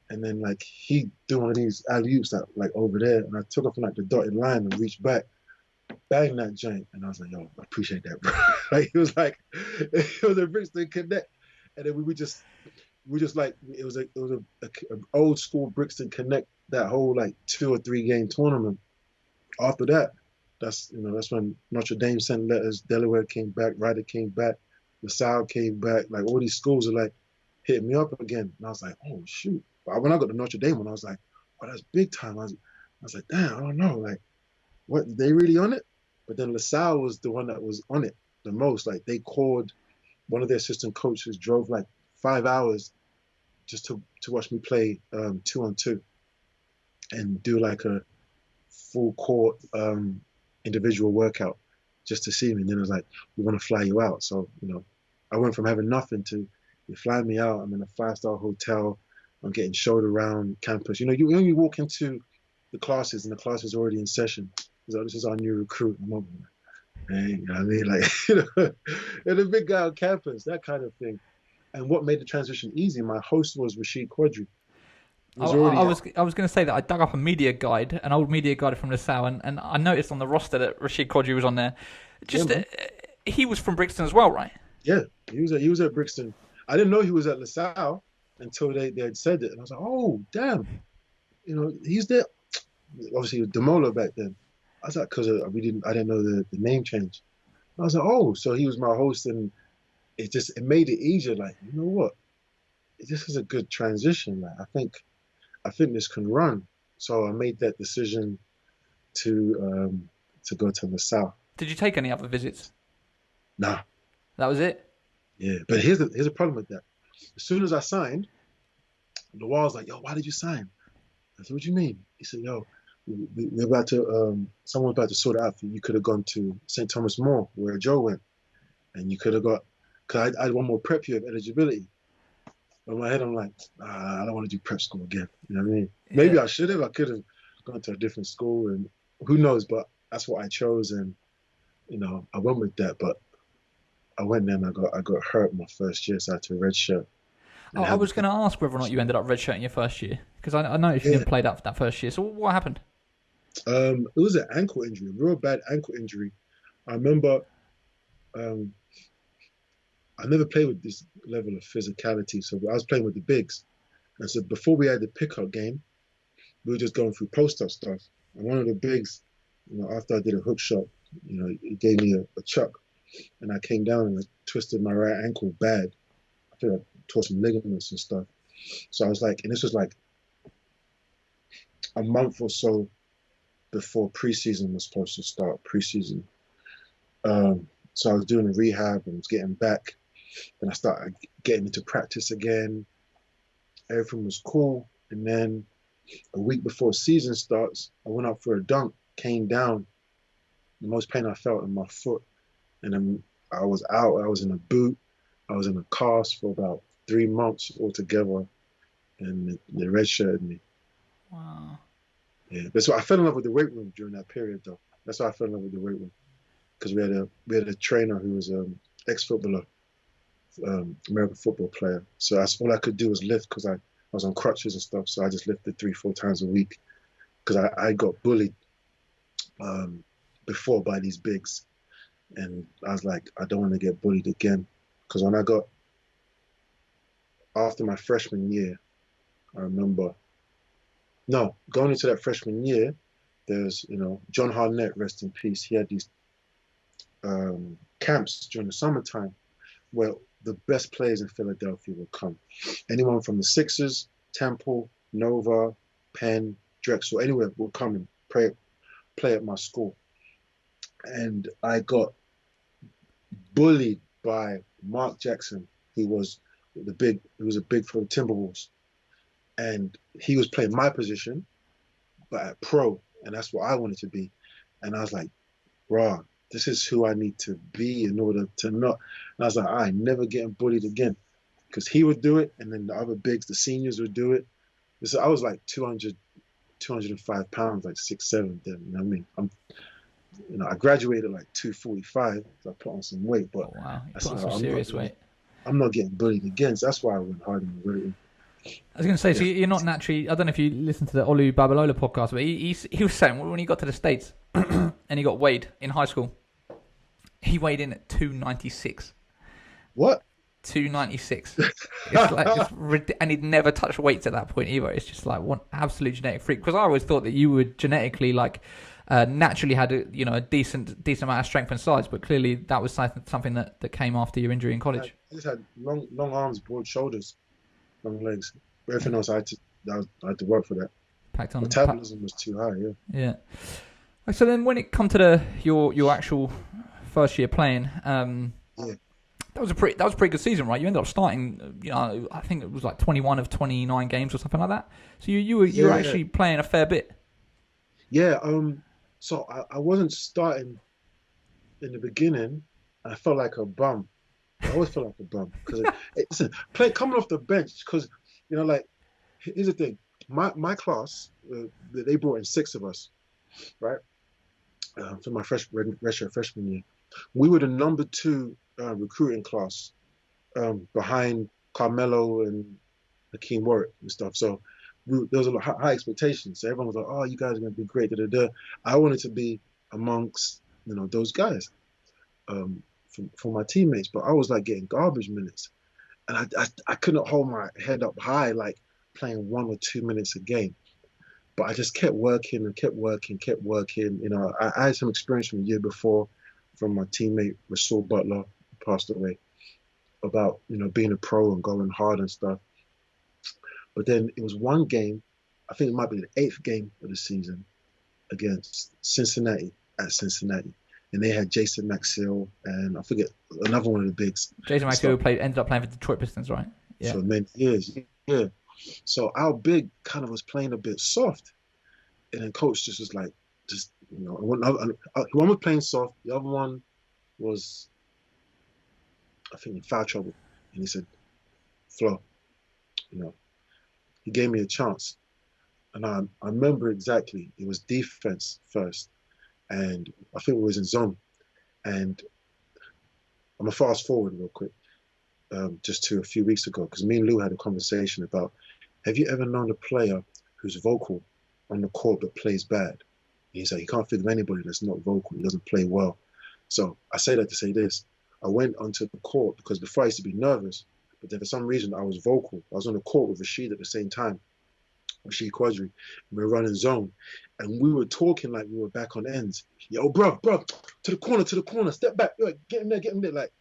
and then like he did one of these alley oops that like over there, and I took off from like the dotted line and reached back, banged that joint, and I was like, yo, I appreciate that, bro. Like it was a Brixton Connect, and then we just like it was a old school Brixton Connect, that whole like 2 or 3 game tournament. After that, that's when Notre Dame sent letters, Delaware came back, Rider came back, LaSalle came back, like all these schools are like hitting me up again, and I was like, oh shoot. But when I got to Notre Dame, when I was like, oh, that's big time. I was like, damn, I don't know, like what, they really on it? But then LaSalle was the one that was on it the most. Like they called one of their assistant coaches, drove like 5 hours just to watch me play 2-on-2 and do like a full court individual workout just to see me. And then it was like, we want to fly you out. So, I went from having nothing to, you fly me out. I'm in a 5-star hotel. I'm getting showed around campus. When you walk into the classes and the class is already in session, so this is our new recruit. I'm over there. You know what I mean? Like, and a big guy on campus, that kind of thing. And what made the transition easy, my host was Rasheed Quadri. I was going to say that I dug up an old media guide from LaSalle, and I noticed on the roster that Rasheed Quadri was on there. He was from Brixton as well, right? Yeah, he was at Brixton. I didn't know he was at LaSalle until they had said it, and I was like, oh damn, he's there. Obviously, he was Demola back then. I was like, because I didn't know the name change. I was like, oh, so he was my host, and it made it easier. Like, you know what? This is a good transition. Like, I think this can run. So I made that decision to go to LaSalle. Did you take any other visits? Nah. That was it? Yeah, but here's a problem with that. As soon as I signed, the was like, yo, why did you sign? I said, what do you mean? He said, yo, we're about to, someone's about to sort it out for you. You could have gone to St. Thomas More, where Joe went. And you could have because I had one more prep year of eligibility. But in my head, I'm like, I don't want to do prep school again. You know what I mean? Yeah. Maybe I should have. I could have gone to a different school, and who knows? But that's what I chose, and I went with that. But I went there and I got hurt my first year, so I had to redshirt. I was going to ask whether or not you ended up redshirting your first year, because I noticed you didn't play that first year. So what happened? It was an ankle injury, a real bad ankle injury. I remember. I never played with this level of physicality, so I was playing with the bigs. And so before we had the pickup game, we were just going through post-up stuff. And one of the bigs, after I did a hook shot, he gave me a chuck, and I came down and I twisted my right ankle bad. I think I tore some ligaments and stuff. So I was like, and this was like a month or so before preseason was supposed to start, preseason. So I was doing a rehab and was getting back. Then I started getting into practice again. Everything was cool. And then a week before season starts, I went up for a dunk, came down. The most pain I felt in my foot. And then I was out. I was in a boot. I was in a cast for about 3 months altogether. And they redshirted me. Wow. Yeah, that's why I fell in love with the weight room during that period, though. That's why I fell in love with the weight room. Because we had a trainer who was an ex-footballer, American football player. So that's all I could do was lift because I was on crutches and stuff. So I just lifted 3-4 times a week because I got bullied before by these bigs. And I was like, I don't want to get bullied again. Because when after my freshman year, I remember, going into that freshman year, there's, John Harnett, rest in peace. He had these camps during the summertime where the best players in Philadelphia would come. Anyone from the Sixers, Temple, Nova, Penn, Drexel, anywhere would come and play at my school. And I got bullied by Mark Jackson, who was a big for the Timberwolves. And he was playing my position, but at pro, and that's what I wanted to be. And I was like, bruh, this is who I need to be in order to not. And I was like, I ain't never getting bullied again. Because he would do it, and then the other bigs, the seniors would do it. So I was like 200, 205 pounds, like 6'7" then, you know what I mean? I graduated like 245, so I put on some weight, but Oh wow, you I put on said, some serious weight. I'm not getting bullied again. So that's why I went hard in the weight. I was going to say, so Yeah. you're not naturally. I don't know if you listened to the Olu Babalola podcast, but he was saying when he got to the States and he got weighed in high school, he weighed in at 296. What? 296. And he'd never touched weights at that point either. It's just like one absolute genetic freak. Because I always thought that you would genetically naturally had a decent amount of strength and size, but clearly that was something that came after your injury in college. I just had long arms, broad shoulders, long legs. Everything else, I had to work for that. Packed on. Metabolism was too high. Yeah. Yeah. So then, when it come to your actual first year playing, Yeah. that was a pretty good season, right? You ended up starting, I think it was like 21 of 29 games or something like that. So you were actually playing a fair bit. Yeah. So I wasn't starting in the beginning. I felt like a bum. I always felt like a bum because listen, coming off the bench because here's the thing. My class, they brought in 6 of us, right? For my Redshirt Freshman year, we were the number 2 recruiting class behind Carmelo and Hakeem Warwick and stuff. So there was a lot high expectations. So everyone was like, "Oh, you guys are going to be great." Da, da, da. I wanted to be amongst those guys for my teammates, but I was like getting garbage minutes, and I couldn't hold my head up high like playing 1 or 2 minutes a game. But I just kept working and kept working. I had some experience from the year before from my teammate Rasheed Butler, who passed away, about being a pro and going hard and stuff. But then it was one game, I think it might be the 8th game of the season against Cincinnati at Cincinnati, and they had Jason Maxill and I forget another one of the bigs. Jason Maxill ended up playing for Detroit Pistons, right? Yeah. For many years, yeah. So our big kind of was playing a bit soft, and then coach just was like, one was playing soft, the other one was, I think, in foul trouble, and he said, "Flo, he gave me a chance," and I remember exactly. It was defense first, and I think it was in zone, and I'm gonna fast forward real quick, just to a few weeks ago, because me and Lou had a conversation about, have you ever known a player who's vocal on the court but plays bad? And he's like, you can't think of anybody that's not vocal. He doesn't play well. So I say that to say this. I went onto the court because before I used to be nervous, but then for some reason I was vocal. I was on the court with Rasheed at the same time, Rasheed Quadri. We were running zone, and we were talking like we were back on ends. Yo, bro, to the corner, step back, get him there. Like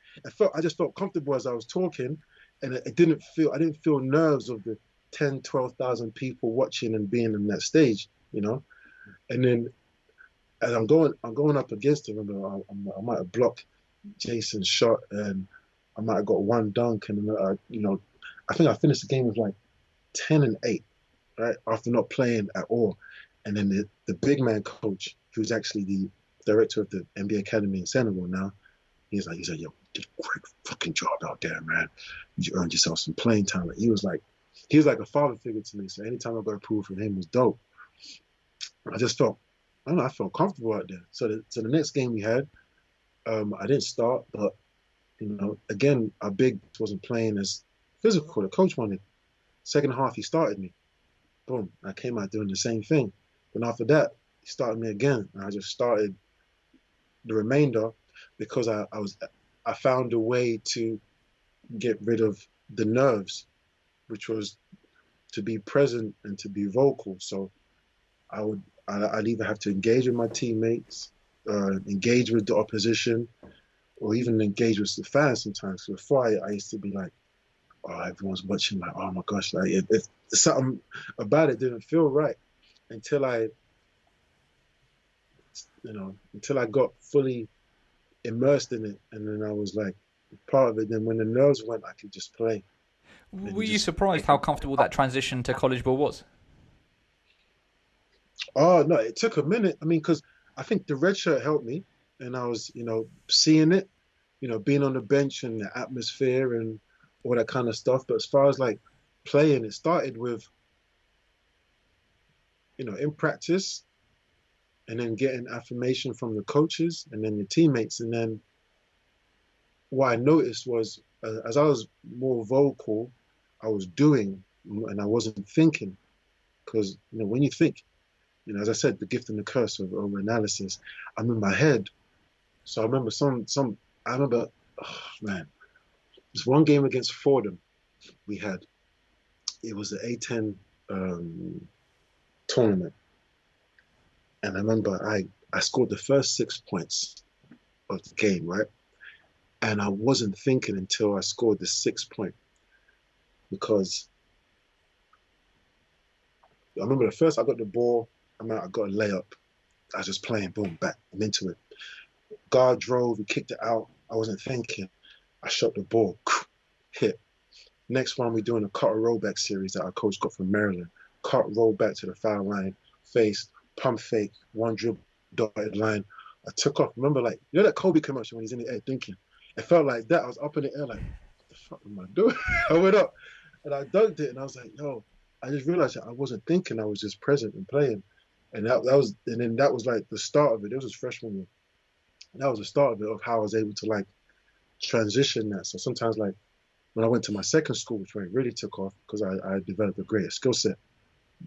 I just felt comfortable as I was talking, and I didn't feel nerves of the 10, 12,000 people watching and being in that stage, And then as I'm going up against him, I might have blocked Jason's shot, and I might have got one dunk, and I think I finished the game with like 10-8, right, after not playing at all. And then the big man coach, who's actually the director of the NBA Academy in Senegal now, he's like, yo, you did a great fucking job out there, man. You earned yourself some playing time. Like, he was like a father figure to me. So anytime I got approval from him was dope. I just felt comfortable out there. So the next game we had, I didn't start, but again, our big wasn't playing as physical. The coach wanted. Second half, he started me. Boom, I came out doing the same thing. Then after that, he started me again, and I just started the remainder because I found a way to get rid of the nerves, which was to be present and to be vocal. So I'd either have to engage with my teammates, engage with the opposition, or even engage with the fans sometimes. So before I used to be like, oh, everyone's watching, like, oh my gosh, like if something about it didn't feel right until I got fully immersed in it, and then I was like part of it. Then when the nerves went, I could just play. Were you surprised how comfortable that transition to college ball was? Oh no, it took a minute. I mean, because I think the red shirt helped me. and I was, seeing it, being on the bench and the atmosphere and all that kind of stuff. But as far as like playing, it started with, in practice and then getting affirmation from the coaches and then your teammates. And then what I noticed was as I was more vocal, I was doing and I wasn't thinking. Because, when you think, as I said, the gift and the curse of analysis, I'm in my head. So I remember I remember, oh, man, this one game against Fordham we had. It was the A10 tournament. And I remember I scored the first 6 points of the game, right? And I wasn't thinking until I scored the 6 point because I remember the first I got the ball, I got a layup. I was just playing, boom, back, I'm into it. Guard drove, he kicked it out. I wasn't thinking. I shot the ball, hit. Next one, we're doing a cut and roll back series that our coach got from Maryland. Cut, roll back to the foul line, face, pump fake, one dribble, dotted line. I took off. Remember, like, that Kobe commercial when he's in the air thinking? It felt like that. I was up in the air, like, what the fuck am I doing? I went up and I dunked it, and I was like, yo, I just realized that I wasn't thinking. I was just present and playing. And that was like the start of it. This was freshman year. And that was the start of it, of how I was able to like transition that. So sometimes, like, when I went to my second school, which really took off because I developed a greater skill set,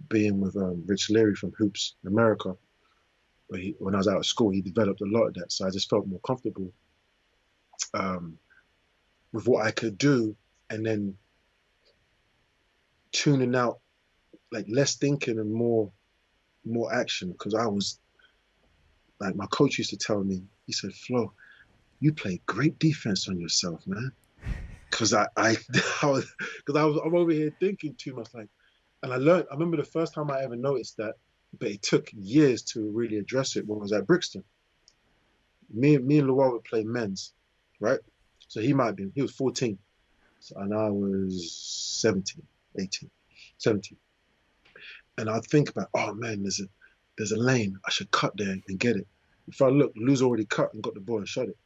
being with Rich Leary from Hoops in America. When I was out of school, he developed a lot of that. So I just felt more comfortable with what I could do, and then tuning out, like less thinking and more action. Because I was like, my coach used to tell me, he said, Flo, you play great defense on yourself, man. Because I'm over here thinking too much, like, and I remember the first time I ever noticed that, but it took years to really address it when I was at Brixton. Me and Luol would play men's, right? So he was 14, and I was 17, 18, 17. And I'd think about, oh man, there's a lane, I should cut there and get it. If I look, Lou's already cut and got the ball and shot it.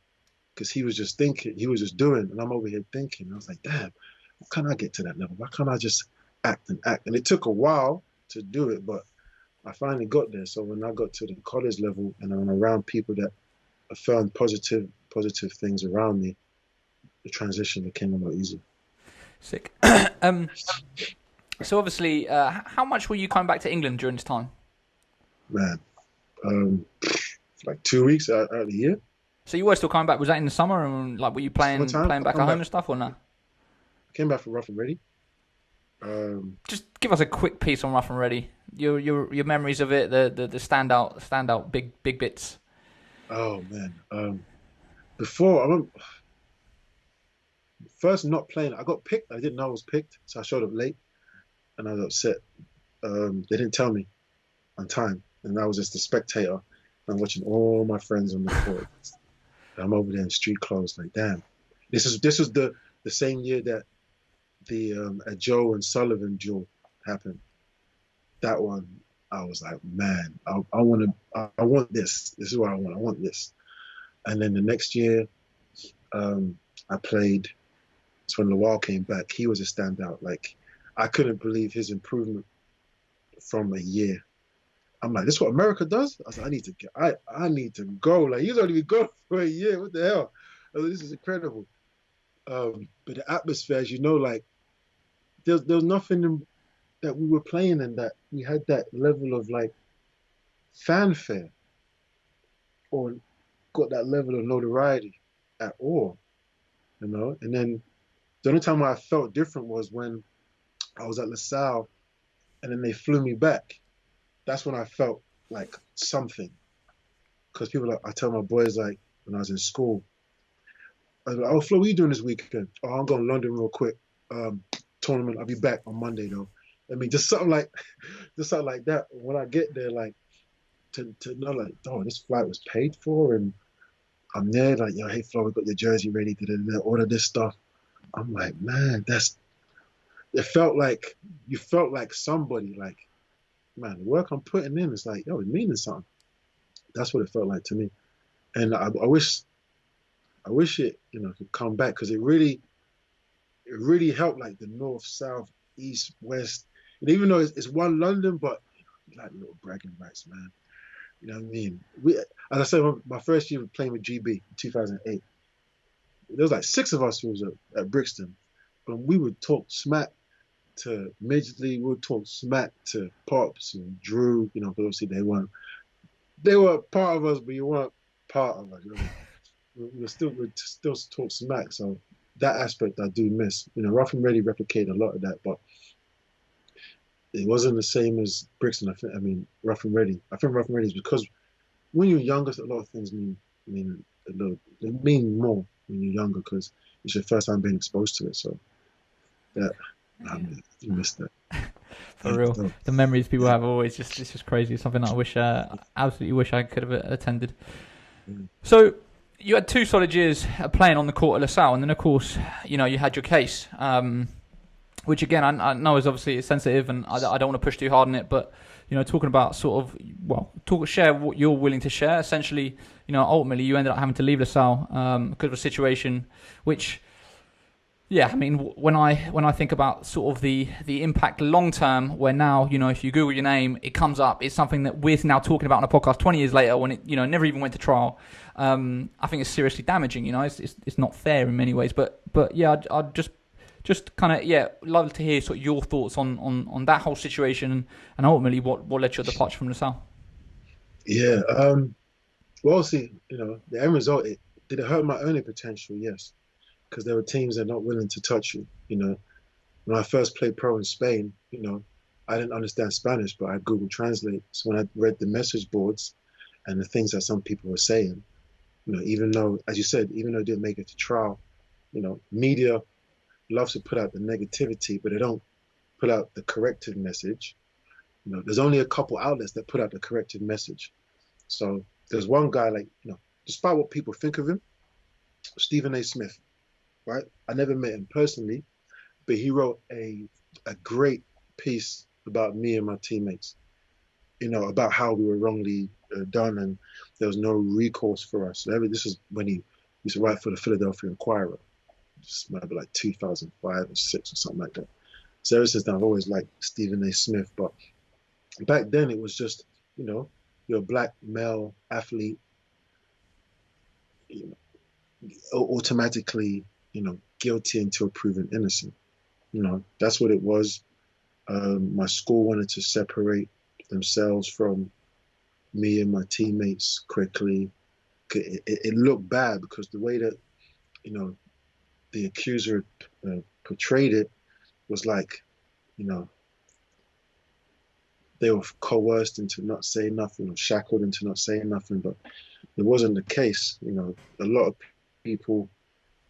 Because he was just thinking, he was just doing, and I'm over here thinking. I was like, damn, why can't I get to that level? Why can't I just act and act? And it took a while to do it, but I finally got there. So when I got to the college level and I'm around people that affirmed positive things around me, the transition became a lot easier. Sick. So obviously, how much were you coming back to England during this time? Man, like 2 weeks out of the year. So you were still coming back. Was that in the summer, and like were you playing back at home and stuff, or no? I came back for Rough and Ready. Just give us a quick piece on Rough and Ready. Your memories of it, the standout big bits. Oh man. Before I remember first not playing, I got picked. I didn't know I was picked, so I showed up late, and I was upset. They didn't tell me on time, and I was just a spectator. I'm watching all my friends on the court. I'm over there in street clothes, like, damn. This was the same year that the Joe and Sullivan duel happened. That one, I was like, man, I want this. This is what I want. I want this. And then the next year, I played. It's when Luol came back. He was a standout. Like, I couldn't believe his improvement from a year. I'm like, this is what America does? I was like, I need to go. Like, he's only been gone for a year. What the hell? I was like, this is incredible. But the atmosphere, as you know, like, there was nothing that we were playing in that we had that level of, like, fanfare or got that level of notoriety at all, And then the only time I felt different was when I was at LaSalle and then they flew me back. That's when I felt like something. Because I tell my boys, like, when I was in school, I was like, oh, Flo, what are you doing this weekend? Oh, I'm going to London real quick. Tournament, I'll be back on Monday, though. I mean, just something like that. When I get there, like, to know, like, oh, this flight was paid for, and I'm there, like, yo, hey, Flo, we got your jersey ready, all of this stuff. I'm like, man, it felt like, you felt like somebody, like, man, the work I'm putting in is like, yo, it's meaning something. That's what it felt like to me. And I wish it, could come back because it really helped like the north, south, east, west. And even though it's one London, but like little bragging rights, man. You know what I mean? As I said, my first year playing with GB in 2008, there was like six of us who was at Brixton, but we would talk smack to Midgley, we would talk smack to Pops and Drew, because obviously they were part of us, but you weren't part of us. We still talk smack. So that aspect I do miss. Rough and Ready replicated a lot of that, but it wasn't the same as Brixton. Rough and Ready. I think Rough and Ready is because when you're younger, a lot of things mean a little. They mean more when you're younger because it's your first time being exposed to it. So that you missed that. For real, the memories people have always it's just crazy. It's something that I wish, absolutely wish I could have attended. So you had 2 solid years playing on the court at Salle, and then of course, you had your case, which again I know is obviously sensitive, and I don't want to push too hard on it, but talking about share what you're willing to share. Essentially, ultimately you ended up having to leave LaSalle because of a situation which. Yeah, I mean, when I think about sort of the impact long term, where now, if you Google your name, it comes up. It's something that we're now talking about on a podcast 20 years later when it, never even went to trial. I think it's seriously damaging. It's not fair in many ways. But yeah, I'd just kind of love to hear sort of your thoughts on that whole situation and ultimately what led to your departure from LaSalle. Yeah. Well, see, the end result, did it hurt my earning potential? Yes, because there were teams that are not willing to touch you. When I first played pro in Spain, I didn't understand Spanish, but I had Google Translate. So when I read the message boards and the things that some people were saying, even though, as you said, even though it didn't make it to trial, media loves to put out the negativity, but they don't put out the corrective message. There's only a couple outlets that put out the corrective message. So there's one guy, despite what people think of him, Stephen A. Smith, right? I never met him personally, but he wrote a great piece about me and my teammates, about how we were wrongly done and there was no recourse for us. This is when he used to write for the Philadelphia Inquirer. This might be like 2005 or 6 or something like that. So ever since then, I've always liked Stephen A. Smith. But back then, it was just, you're a black male athlete, automatically, guilty until proven innocent. That's what it was. My school wanted to separate themselves from me and my teammates quickly. It looked bad because the way that, the accuser portrayed it was like, they were coerced into not saying nothing or shackled into not saying nothing, but it wasn't the case. A lot of people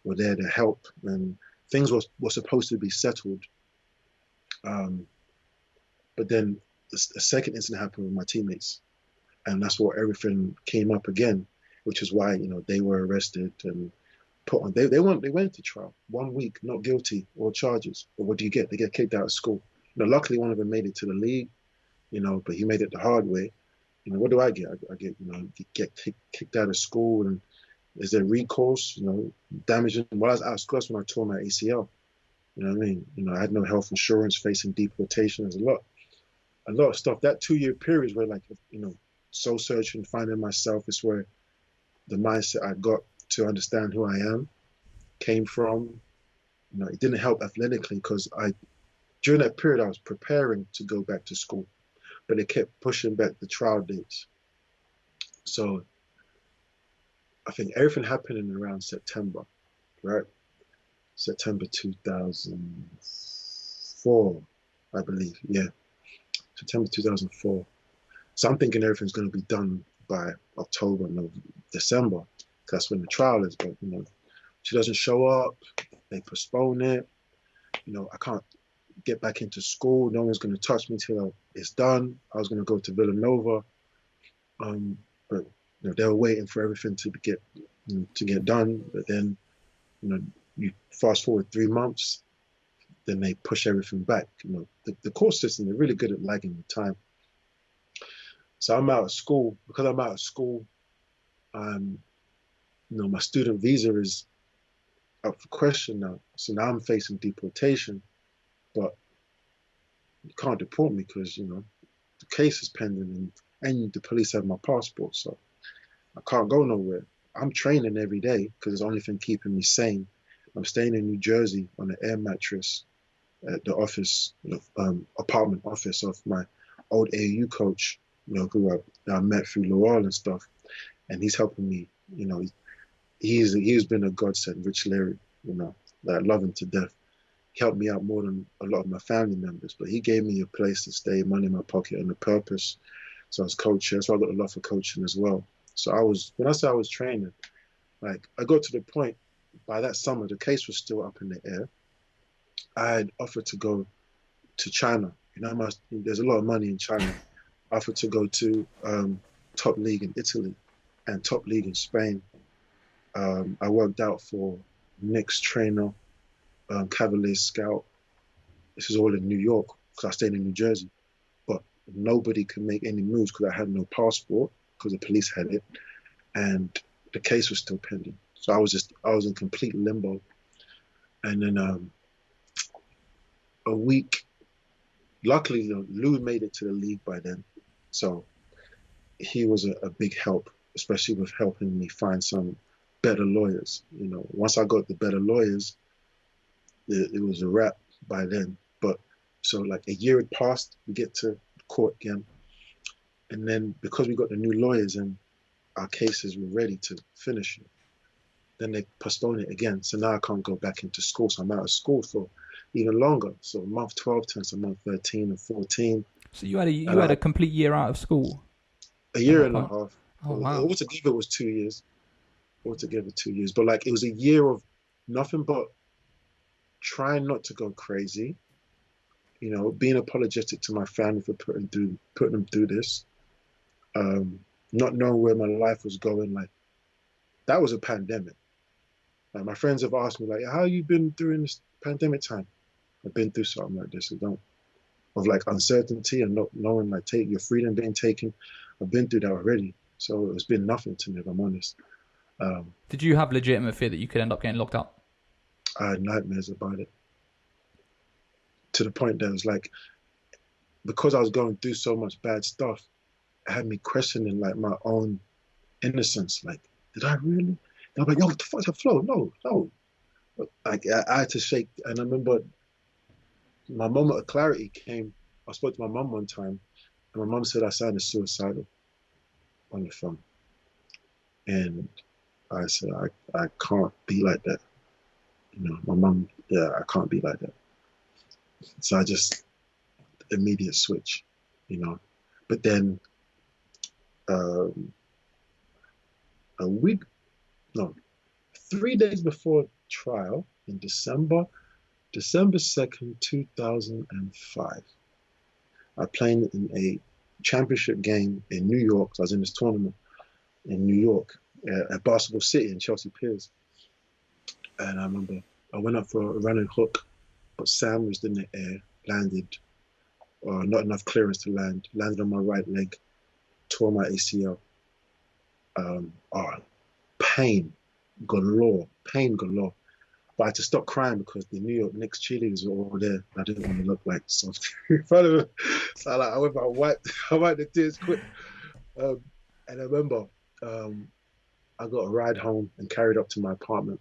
were there to help and things were supposed to be settled. But then a second incident happened with my teammates, and that's where everything came up again, which is why, they were arrested and put on. They went to trial 1 week, not guilty or charges. But what do you get? They get kicked out of school. Luckily one of them made it to the league, but he made it the hard way. What do I get? I get kicked out of school, and is there recourse? Damaging. Well, I was out of school when I tore my ACL. You know what I mean? I had no health insurance, facing deportation. There's a lot of stuff. That 2-year period where, soul searching, finding myself, is where the mindset I got to understand who I am came from. It didn't help athletically because during that period I was preparing to go back to school, but they kept pushing back the trial dates. So I think everything happened in around September, right? September 2004, I believe. Yeah, September 2004. So I'm thinking everything's going to be done by October, no, December. That's when the trial is. But she doesn't show up. They postpone it. I can't get back into school. No one's going to touch me till it's done. I was going to go to Villanova, but they were waiting for everything to get done. But then, you fast forward 3 months, then they push everything back. The court system, they're really good at lagging the time. So I'm out of school. Because I'm out of school, I'm my student visa is up for question now. So now I'm facing deportation, but you can't deport me because, the case is pending and the police have my passport. So I can't go nowhere. I'm training every day because it's the only thing keeping me sane. I'm staying in New Jersey on an air mattress at the office, apartment office of my old AAU coach, who I met through Luol and stuff. And he's helping me, he's been a godsend, Rich Leary, that I love him to death. He helped me out more than a lot of my family members, but he gave me a place to stay, money in my pocket, and a purpose. So I was coaching. So I got a love for coaching as well. So when I say I was training, like I got to the point by that summer, the case was still up in the air. I had offered to go to China. There's a lot of money in China. I offered to go to top league in Italy and top league in Spain. I worked out for Knicks trainer, Cavaliers scout. This is all in New York because I stayed in New Jersey. But nobody could make any moves because I had no passport because the police had it. And the case was still pending. So I was in complete limbo. And then a week, luckily, Lou made it to the league by then. So he was a big help, especially with helping me find some better lawyers. Once I got the better lawyers, it was a wrap by then. But so like a year had passed, we get to court again. And then because we got the new lawyers and our cases were ready to finish it, then they postponed it again. So now I can't go back into school. So I'm out of school for even longer. So month 12 turns to month 13 and 14. So you had a complete year out of school? A year and a half. Oh, wow. Altogether it was 2 years. Altogether 2 years. But like it was a year of nothing but trying not to go crazy. Being apologetic to my family for putting them through this. Not knowing where my life was going. Like that was a pandemic. Like my friends have asked me, like, how you been during this pandemic time? I've been through something like this. Of like uncertainty and not knowing, like, your freedom being taken. I've been through that already. So it's been nothing to me, if I'm honest. Did you have legitimate fear that you could end up getting locked up? I had nightmares about it. To the point that it was like, because I was going through so much bad stuff, it had me questioning like my own innocence. Like, did I really? And I'm like, yo, what the fuck's that flow? No. Like I had to shake. And I remember my moment of clarity came. I spoke to my mum one time, and my mum said I sounded suicidal on the phone. And I said, I can't be like that. My mum, I can't be like that. So I just immediate switch, But then a week, no, 3 days before trial in December 2nd, 2005, I played in a championship game in New York. So I was in this tournament in New York at Basketball City in Chelsea Piers. And I remember I went up for a running hook, but Sam was in the air, landed, not enough clearance to landed on my right leg, tore my ACL. Pain galore. But I had to stop crying because the New York Knicks cheerleaders were all there. I didn't want to look like soft in front of them. So I wiped the tears quick. And I remember I got a ride home and carried up to my apartment.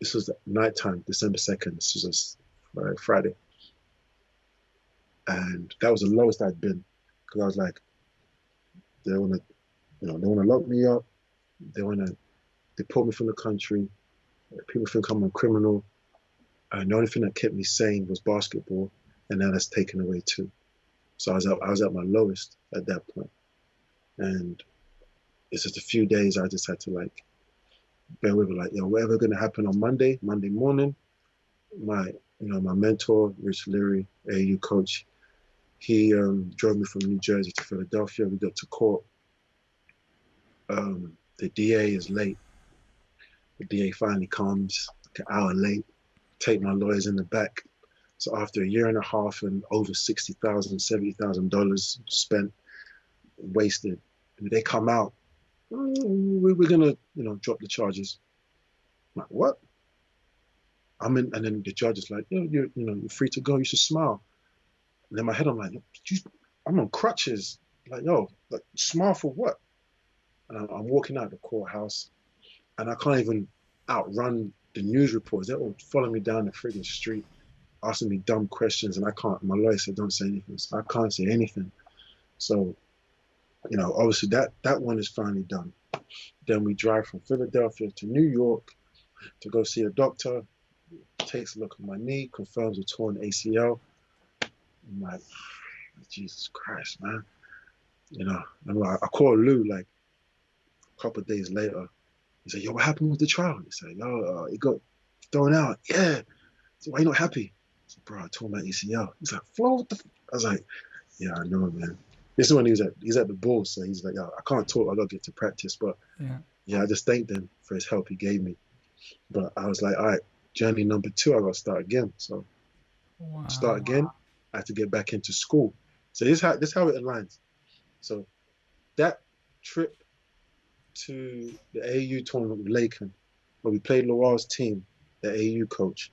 This was at nighttime, December 2nd. This was a Friday. And that was the lowest I'd been because I was like, they want to lock me up. They want to deport me from the country. People think I'm a criminal. And the only thing that kept me sane was basketball, and now that's taken away too. So I was at my lowest at that point. And it's just a few days I just had to like bear with it, like, whatever gonna happen on Monday morning, my mentor, Rich Leary, AAU coach, he drove me from New Jersey to Philadelphia. We got to court. The DA is late. The DA finally comes, like an hour late, take my lawyers in the back. So after a year and a half and over $60,000, $70,000 spent, wasted, and they come out We're gonna, drop the charges. I'm like, what? I'm in, and then the judge is like, you're free to go. You should smile. And in my head, I'm like, I'm on crutches. Like, yo, like, smile for what? And I'm walking out of the courthouse, and I can't even outrun the news reports. They're all following me down the frigging street, asking me dumb questions, and I can't. My lawyer said, don't say anything. So I can't say anything. So, obviously that one is finally done. Then we drive from Philadelphia to New York to go see a doctor. Takes a look at my knee, confirms a torn ACL. I'm like, Jesus Christ, man. And I called Lou like a couple of days later. He said, yo, what happened with the trial? He said, yo, it got thrown out. Yeah. So why you not happy? I said, bro, I tore my ACL. He's like, Flo, what the I was like, yeah, I know, man. This is when he's at the Bulls, so he's like, yo, I can't talk, I gotta get to practice. But yeah, I just thanked him for his help he gave me. But I was like, all right, journey number 2, I gotta start again. So start again. I had to get back into school. So this how it aligns. So that trip to the AAU tournament with Laken, where we played Luol's team, the AAU coach.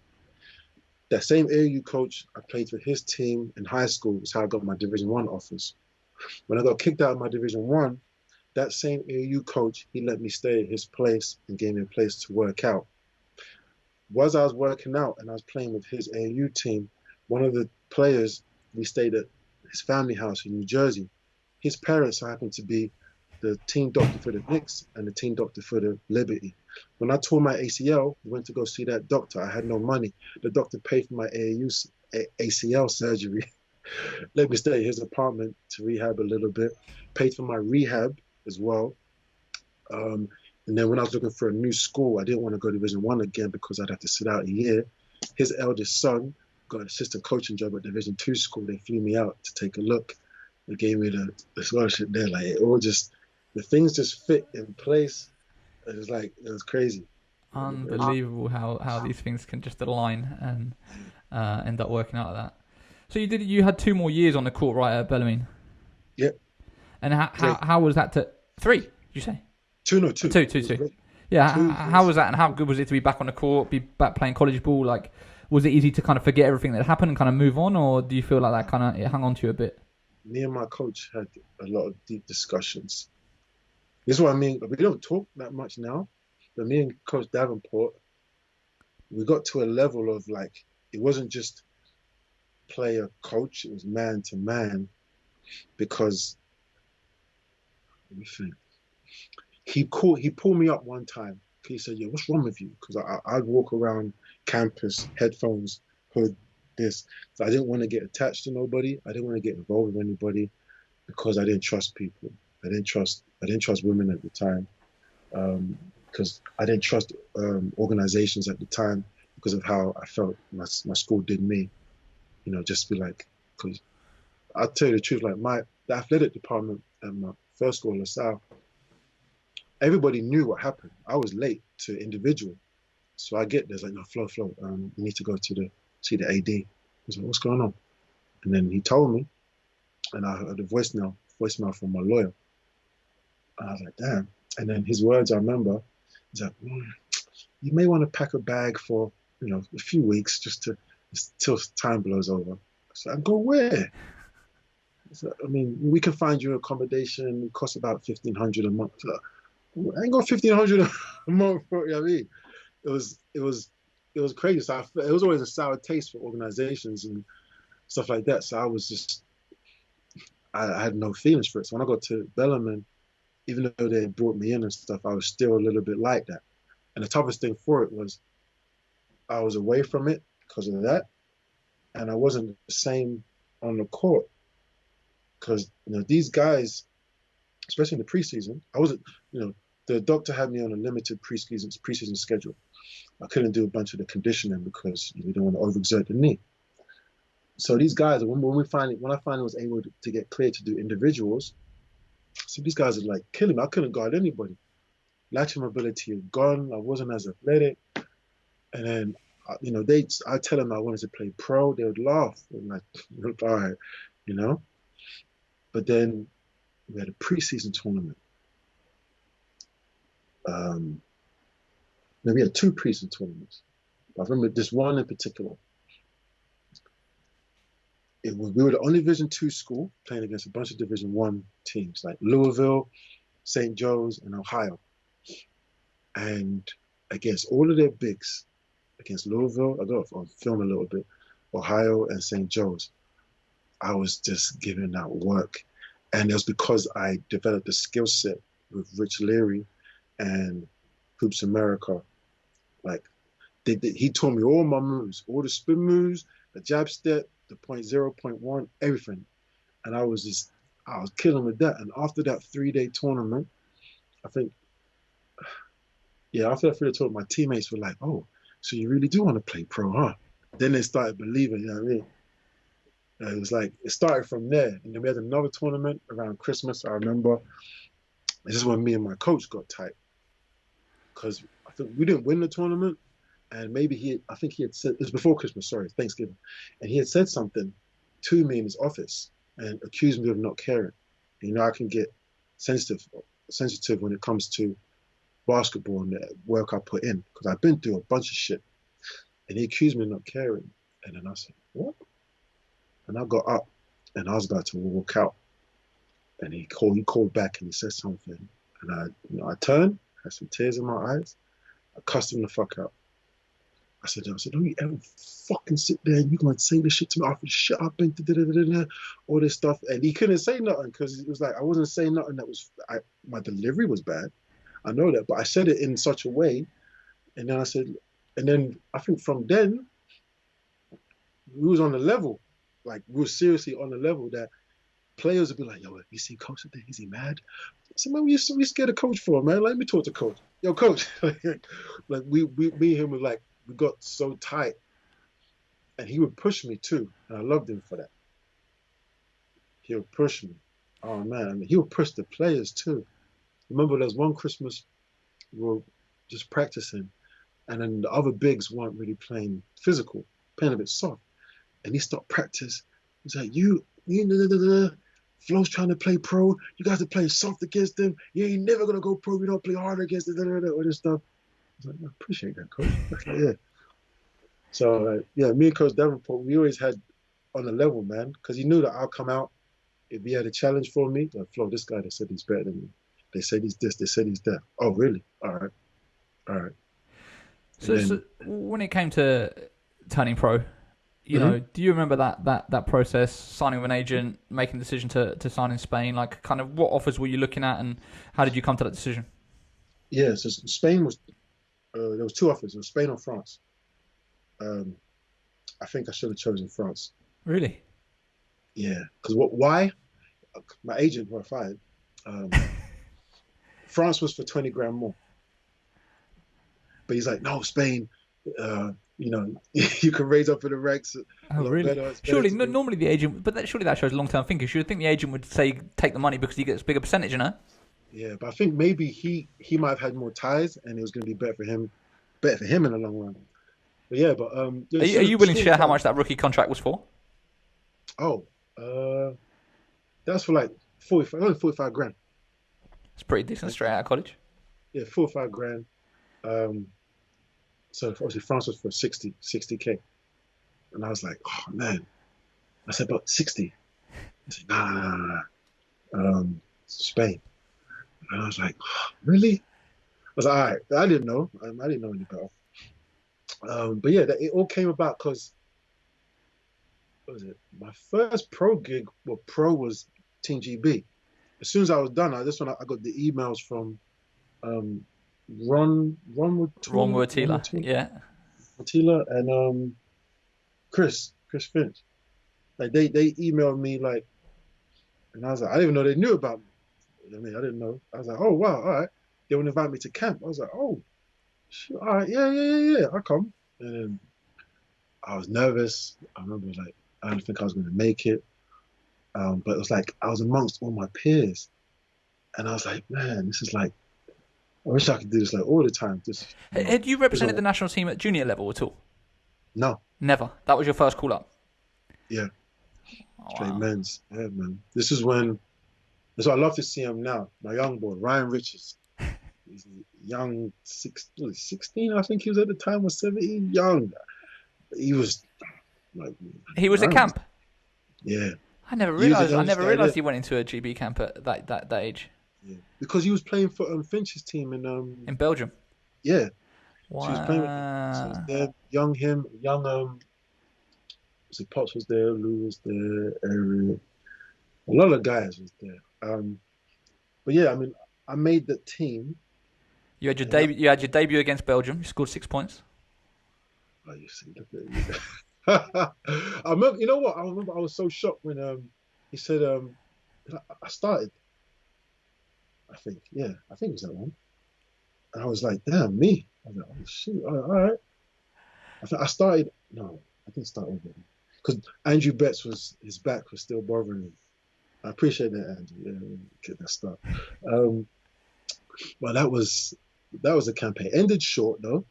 That same AAU coach I played for his team in high school is how I got my Division One offers. When I got kicked out of my Division One, that same AAU coach, he let me stay at his place and gave me a place to work out. While I was working out and I was playing with his AAU team, one of the players, we stayed at his family house in New Jersey. His parents happened to be the team doctor for the Knicks and the team doctor for the Liberty. When I tore my ACL, we went to go see that doctor. I had no money. The doctor paid for my ACL surgery, let me stay at his apartment to rehab a little bit, paid for my rehab as well. Um, and then when I was looking for a new school, I didn't want to go to Division One again because I'd have to sit out a year. His eldest son got an assistant coaching job at Division Two school. They flew me out to take a look. They gave me the scholarship there. Like the things just fit in place. It was crazy. Unbelievable how these things can just align and end up working out like that. So you had 2 more years on the court, right, at Bellarmine? Yep. And how was that to 3? Did you say? 2, no, 2. 2. Yeah. How was that, and how good was it to be back on the court, be back playing college ball? Like, was it easy to kind of forget everything that happened and kind of move on, or do you feel like that kind of it hung on to you a bit? Me and my coach had a lot of deep discussions. This is what I mean. We don't talk that much now, but me and Coach Davenport, we got to a level of like, it wasn't just player coach, it was man to man, because let me think. He pulled me up one time. He said, "Yo, what's wrong with you?" Because I'd walk around campus, headphones, hood, this. So I didn't want to get attached to nobody. I didn't want to get involved with anybody because I didn't trust people. I didn't trust women at the time, because I didn't trust organizations at the time because of how I felt my school did me. Just be like, because I'll tell you the truth, like the athletic department at my first school, LaSalle, everybody knew what happened. I was late to individual. So I get there's like, no, Flo, you need to go to see the AD. I was like, what's going on? And then he told me, and I heard a voicemail from my lawyer. And I was like, damn. And then his words, I remember, he's like, you may want to pack a bag for, a few weeks just till time blows over. So I go, where? So, I mean, we can find you accommodation. It costs about $1,500 a month. So, I ain't got $1,500 a month for it. I mean, it was crazy. So it was always a sour taste for organizations and stuff like that. So I was just, I had no feelings for it. So when I got to Bellarmine, even though they brought me in and stuff, I was still a little bit like that. And the toughest thing for it was I was away from it because of that, and I wasn't the same on the court because these guys, especially in the preseason, I wasn't. The doctor had me on a limited preseason schedule. I couldn't do a bunch of the conditioning because you don't want to overexert the knee. So these guys, when I finally was able to get cleared to do individuals, so these guys are like killing me. I couldn't guard anybody. Lateral mobility had gone. I wasn't as athletic. And then, I tell them I wanted to play pro. They would laugh. I'm like, all right. But then we had a preseason tournament. Um, no, we had two preseason tournaments. But I remember this one in particular. We were the only Division two school playing against a bunch of Division one teams like Louisville, St. Joe's, and Ohio. And against all of their bigs, against Louisville, I don't know if I'm filming a little bit, Ohio and St. Joe's, I was just giving out work. And it was because I developed a skill set with Rich Leary and Hoops America. Like, he taught me all my moves, all the spin moves, the jab step, the 0.0, 0.1, everything. And I was killing with that. And after that 3-day tournament, I think, yeah, after that 3-day tournament, my teammates were like, oh, so you really do want to play pro, huh? Then they started believing, you know what I mean? And it was like, it started from there. And then we had another tournament around Christmas, I remember. This is when me and my coach got tight. Because I think we didn't win the tournament. And maybe I think he had said, it was before Christmas, sorry, Thanksgiving. And he had said something to me in his office and accused me of not caring. And, you know, I can get sensitive when it comes to basketball and the work I put in, because I've been through a bunch of shit. And he accused me of not caring. And then I said, what? And I got up and I was about to walk out. And he called back and he said something. And I turned, had some tears in my eyes. I cussed him the fuck out. I said, don't you ever fucking sit there and you going to say this shit to me after the shit I've been through, all this stuff. And he couldn't say nothing because it was like, I wasn't saying nothing my delivery was bad. I know that, but I said it in such a way. And then I think from then, we was on the level. Like, we were seriously on the level that players would be like, yo, you see coach today? Is he mad? I said, man, we scared of coach for, man. Let me talk to coach. Yo, coach. Like, me and him was like, we got so tight. And he would push me too. And I loved him for that. He would push me. Oh, man. I mean, he would push the players too. Remember, there was one Christmas we were just practicing. And then the other bigs weren't really playing physical, playing a bit soft. And he stopped practice. He's like, Flo's trying to play pro. You guys are playing soft against them. You ain't never going to go pro. We don't play hard against them, all this stuff. I was like, I appreciate that, coach. Like, yeah. So, me and Coach Davenport, we always had on the level, man, because he knew that I'll come out. If he had a challenge for me, like, Flo, this guy, they said he's better than me. They said he's this, they said he's that. Oh, really? All right. So when it came to turning pro, you know, do you remember that process, signing with an agent, making the decision to sign in Spain? Like, kind of what offers were you looking at and how did you come to that decision? Yeah, so Spain was, there was two offers. It was Spain or France. I think I should have chosen France. Really? Yeah, because why? My agent who I fired, France was for 20 grand more. But he's like, no, Spain, you know, you can raise up in the ranks. Oh, really? Surely, normally the agent, but surely that shows long-term thinking. You would think the agent would say, take the money because he gets a bigger percentage, you know? Yeah, but I think maybe he might have had more ties and it was going to be better for him in the long run. But yeah, but are you willing to share how much that rookie contract was for? Oh, that's for like 45 grand. It's pretty decent straight out of college. Yeah, 45 grand. So obviously France was for 60K. And I was like, oh man. I said, but 60. I said, nah. Spain. And I was like, oh, really? I was like, all right. I didn't know. I didn't know any better. But yeah, it all came about because, what was it? My first pro gig, was Team GB. As soon as I was done, I got the emails from Ron Wurtila, yeah. Wurtila and Chris Finch. Like they emailed me like, and I was like, I didn't even know they knew about me. I mean, I didn't know. I was like, oh wow, all right. They would invite me to camp. I was like, oh, sure, all right, yeah, I'll come. And then I was nervous. I remember like I didn't think I was going to make it. But it was like I was amongst all my peers, and I was like, man, this is like, I wish I could do this like all the time. Had you represented the national team at junior level at all? No, never. That was your first call up. Yeah, straight wow. men's. Yeah, man. This is what I love to see him now. My young boy, Ryan Richards. He's young, 16, I think he was at the time, or 17, young. He was like, He was at man, camp. yeah. I never He was the realised. I youngest never guy there. realised he went into a GB camp at that age Yeah. Because he was playing for Finch's team in in Belgium. yeah. So he was playing with him. So it was Wow. there, young him, young so Potts was there, Lou was there, Eric, a lot of guys was there. But yeah, I mean, I made the team, You had your and that, debut. You had your debut against Belgium. You scored 6 points. oh, you see, look at you. I remember, you know what? I remember I was so shocked when he said I started. I think, yeah, I think it was that one. And I was like, damn, me. I was like, oh shoot, all right. I think I started. No, I didn't start over because Andrew Betts was his back was still bothering him. I appreciate that, Andrew. Yeah, get that start. Um, well, that was a campaign. Ended short though,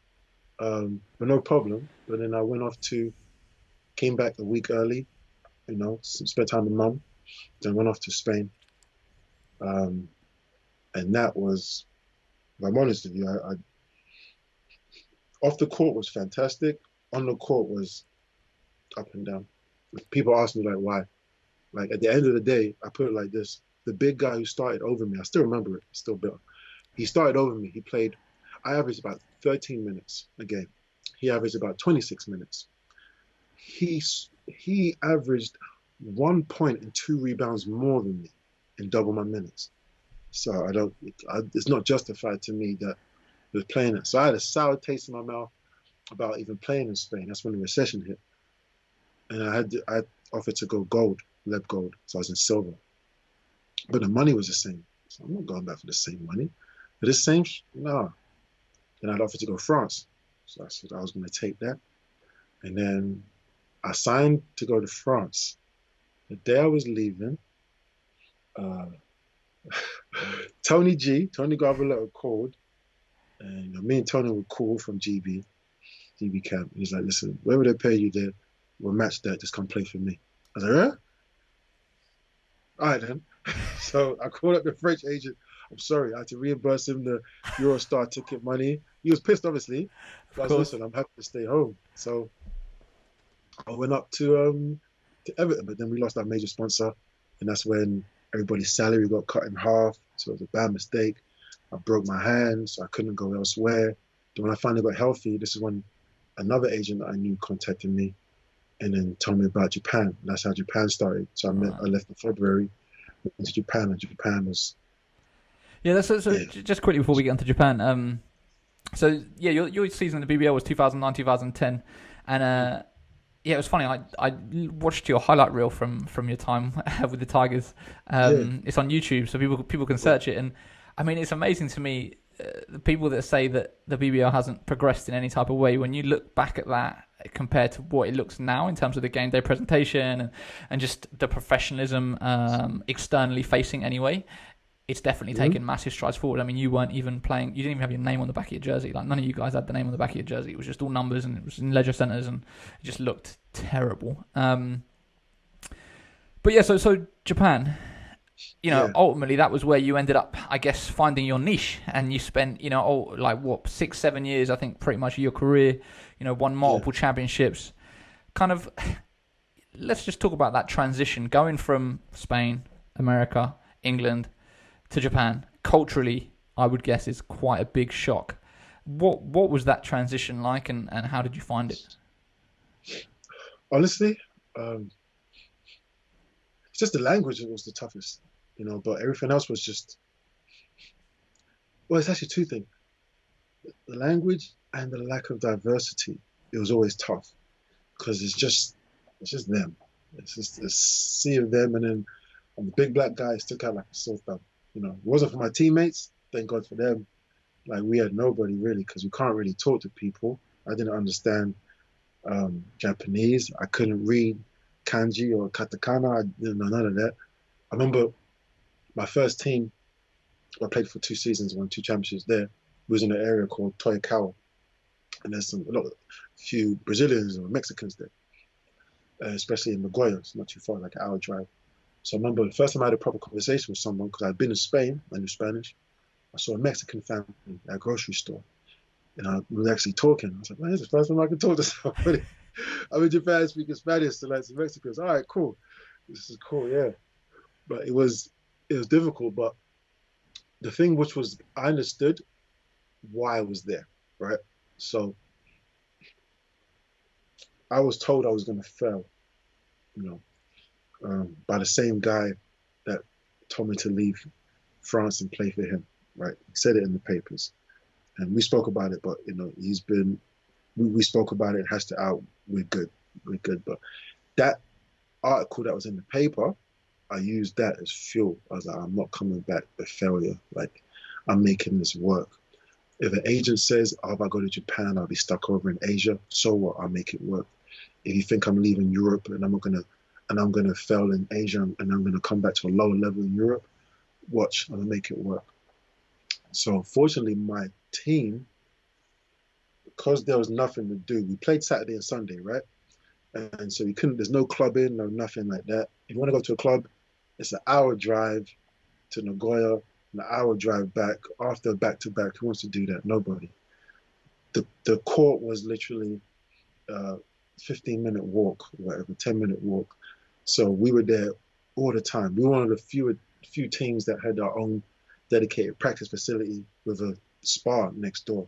but no problem. But then I came back a week early. Spent time with mum. Then went off to Spain. Um, and that was, if I'm honest with you, off the court was fantastic. On the court was up and down. People ask me like why. Like at the end of the day, I put it like this: the big guy who started over me, I still remember it. It's still bitter. He started over me. He played. I averaged about 13 minutes a game. He averaged about 26 minutes. He he averaged 1 point and 2 rebounds more than me in double my minutes. So it's not justified to me that he was playing it. So I had a sour taste in my mouth about even playing in Spain. That's when the recession hit, and I offered to go gold, leb gold. So I was in silver, but the money was the same. So I'm not going back for the same money. For the same, no. Then I'd offered to go France. So I said I was going to take that, and then I signed to go to France. The day I was leaving, uh, Tony Gavaletta called, and me and Tony were cool from GB camp. He's like, listen, whatever they pay you there, we'll match that. Just come play for me. I was like, yeah? All right then. So I called up the French agent. I'm sorry, I had to reimburse him the Eurostar ticket money. He was pissed, obviously. Of But I was, course. listen, I'm happy to stay home. So I went up to Everton, but then we lost our major sponsor, and that's when everybody's salary got cut in half. So it was a bad mistake. I broke my hand, so I couldn't go elsewhere. Then when I finally got healthy, this is when another agent that I knew contacted me and then told me about Japan. And that's how Japan started. So I Right. left in February, went to Japan, and Japan was, Yeah. So yeah, just quickly before we get onto Japan. So yeah, your season in the BBL was 2009, 2010, and yeah, it was funny. I watched your highlight reel from your time with the Tigers. yeah, It's on YouTube, so people can yeah. search it. And I mean, it's amazing to me the people that say that the BBL hasn't progressed in any type of way. When you look back at that compared to what it looks now in terms of the game day presentation and just the professionalism externally facing anyway, it's definitely Mhm. taken massive strides forward. I mean, you weren't even playing. You didn't even have your name on the back of your jersey. Like none of you guys had the name on the back of your jersey. It was just all numbers, and it was in leisure centres, and it just looked terrible. But yeah, so Japan. Yeah, Ultimately that was where you ended up, I guess, finding your niche, and you spent, like what 6-7 years, I think, pretty much of your career. Won yeah. multiple championships. Kind of. Let's just talk about that transition going from Spain, America, England to Japan. Culturally, I would guess is quite a big shock. What was that transition like, and how did you find it? Honestly, um, it's just the language that was the toughest, but everything else was just, well, it's actually two things: the language and the lack of diversity. It was always tough because it's just them. It's just a sea of them, and then I'm the big black guy stuck out like a sore thumb. It wasn't for my teammates. Thank God for them. Like we had nobody really because we can't really talk to people. I didn't understand Japanese. I couldn't read kanji or katakana. I didn't know none of that. I remember my first team. I played for 2 seasons, won 2 championships there. Was in an area called Toyokawa, and there's a few Brazilians or Mexicans there, especially in Nagoya. It's not too far, like an hour drive. So I remember the first time I had a proper conversation with someone because I'd been in Spain, I knew Spanish, I saw a Mexican family at a grocery store. And we were actually talking. I was like, man, this is the first time I can talk to somebody. I'm in Japan speaking Spanish to like some Mexicans. All right, cool. This is cool, yeah. But it was difficult. But the thing which was I understood why I was there, right? So I was told I was gonna fail, you know, by the same guy that told me to leave France and play for him, right? He said it in the papers. And we spoke about it, but we spoke about it, it has to out, we're good. We're good. But that article that was in the paper, I used that as fuel. I was like, I'm not coming back a failure. Like, I'm making this work. If an agent says, oh, if I go to Japan, I'll be stuck over in Asia, so what? I'll make it work. If you think I'm leaving Europe and I'm gonna fail in Asia and I'm gonna come back to a lower level in Europe, watch, I'm gonna make it work. So fortunately, my team, because there was nothing to do, we played Saturday and Sunday, right? And so we couldn't. There's no clubbing, no nothing like that. If you want to go to a club, it's an hour drive to Nagoya, an hour drive back. After back-to-back, who wants to do that? Nobody. The court was literally 15-minute walk, whatever, 10-minute walk. So we were there all the time. We were one of the few teams that had our own dedicated practice facility with a spa next door.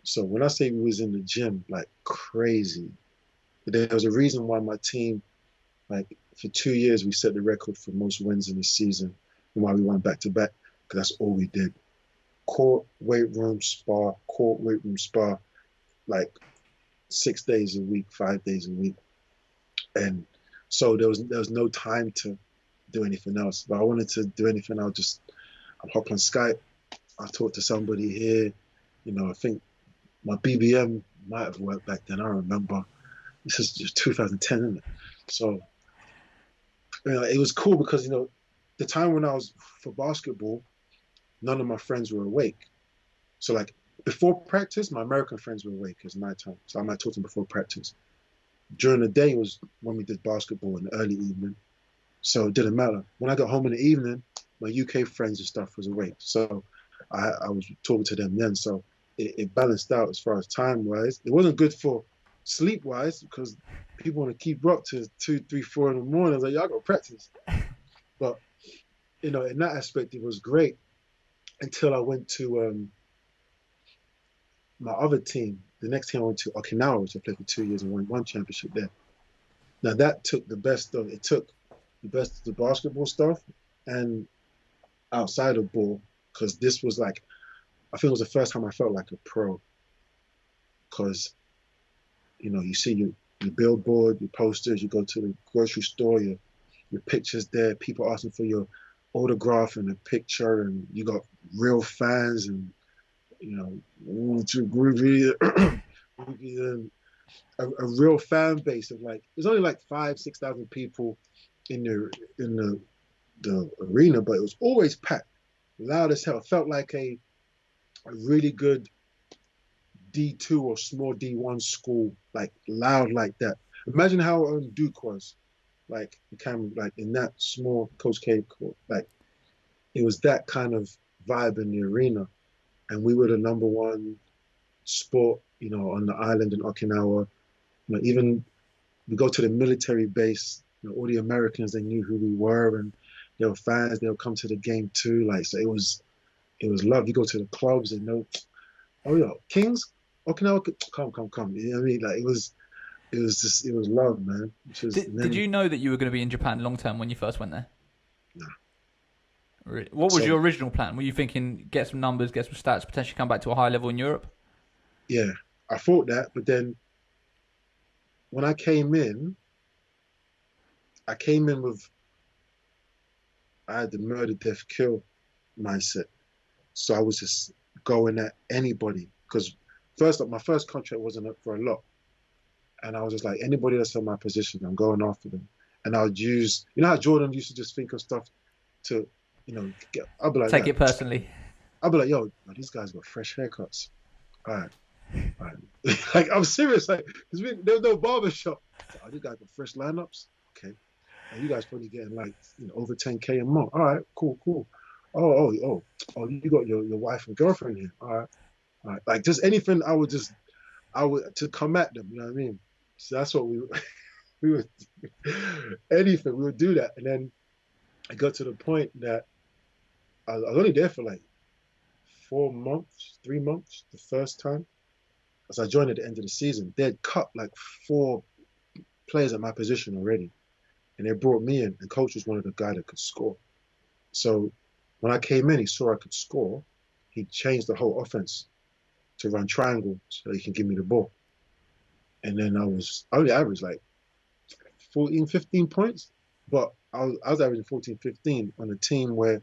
So when I say we was in the gym like crazy, there was a reason why my team, like for 2 years, we set the record for most wins in the season, and why we won back-to-back, because that's all we did. Court, weight room, spa, court, weight room, spa, like 6 days a week, 5 days a week. And so there was no time to do anything else. But I wanted to do anything, I'll hop on Skype, I'll talk to somebody here. I think my BBM might have worked back then, I remember. This is just 2010, isn't it? So, it was cool because, the time when I was for basketball, none of my friends were awake. So, like, before practice, my American friends were awake. It was nighttime. So I might talk to them before practice. During the day was when we did basketball in the early evening. So it didn't matter. When I got home in the evening, my UK friends and stuff was awake. So I was talking to them then. So it balanced out as far as time-wise. It wasn't good for sleep-wise because people want to keep up to 2, 3, 4 in the morning. I was like, y'all got practice. But, in that aspect, it was great until I went to my other team. The next team I went to, Okinawa, which I played for 2 years and won one championship there. Now that took the best of the basketball stuff and outside of ball, because this was like, I think it was the first time I felt like a pro. Because, you see your billboard, your posters, you go to the grocery store, your pictures there, people asking for your autograph and a picture, and you got real fans and, groovy, and a real fan base of like, there's only like 5,000-6,000 people in the arena, but it was always packed, loud as hell. It felt like a really good D2 or small D1 school, like loud like that. Imagine how Duke was, like in that small Coach K court. Like it was that kind of vibe in the arena, and we were the number one sport, on the island in Okinawa. Even we go to the military base. All the Americans, they knew who we were, and they were fans. They'll come to the game too. Like, so it was love. You go to the clubs, and oh yeah, Kings, Okinawa, come. You know what I mean? Like it was love, man. Did you know that you were going to be in Japan long term when you first went there? No. Really? What was your original plan? Were you thinking get some numbers, get some stats, potentially come back to a high level in Europe? Yeah, I thought that, but then when I came in with, I had the murder, death, kill mindset. So I was just going at anybody because my first contract wasn't up for a lot. And I was just like, anybody that's in my position, I'm going after them. And I would use, how Jordan used to just think of stuff to, I'll be like, take it personally. I'll be like, yo, these guys got fresh haircuts. All right. Like, I'm serious. Like, because there was no barber shop. Oh, these guys got fresh lineups. Okay. And you guys probably getting like, over 10K a month. All right, cool. oh, you got your wife and girlfriend here. All right. Like just anything, I would to come at them. You know what I mean? So that's what we would anything we would do that, and then I got to the point that I was only there for like 4 months, 3 months the first time. As I joined at the end of the season, they'd cut like 4 players at my position already, and they brought me in. And coach was one of the guys that could score. So when I came in, he saw I could score. He changed the whole offense to run triangle so he can give me the ball. And then I only averaged like 14, 15 points, but I was averaging 14, 15 on a team where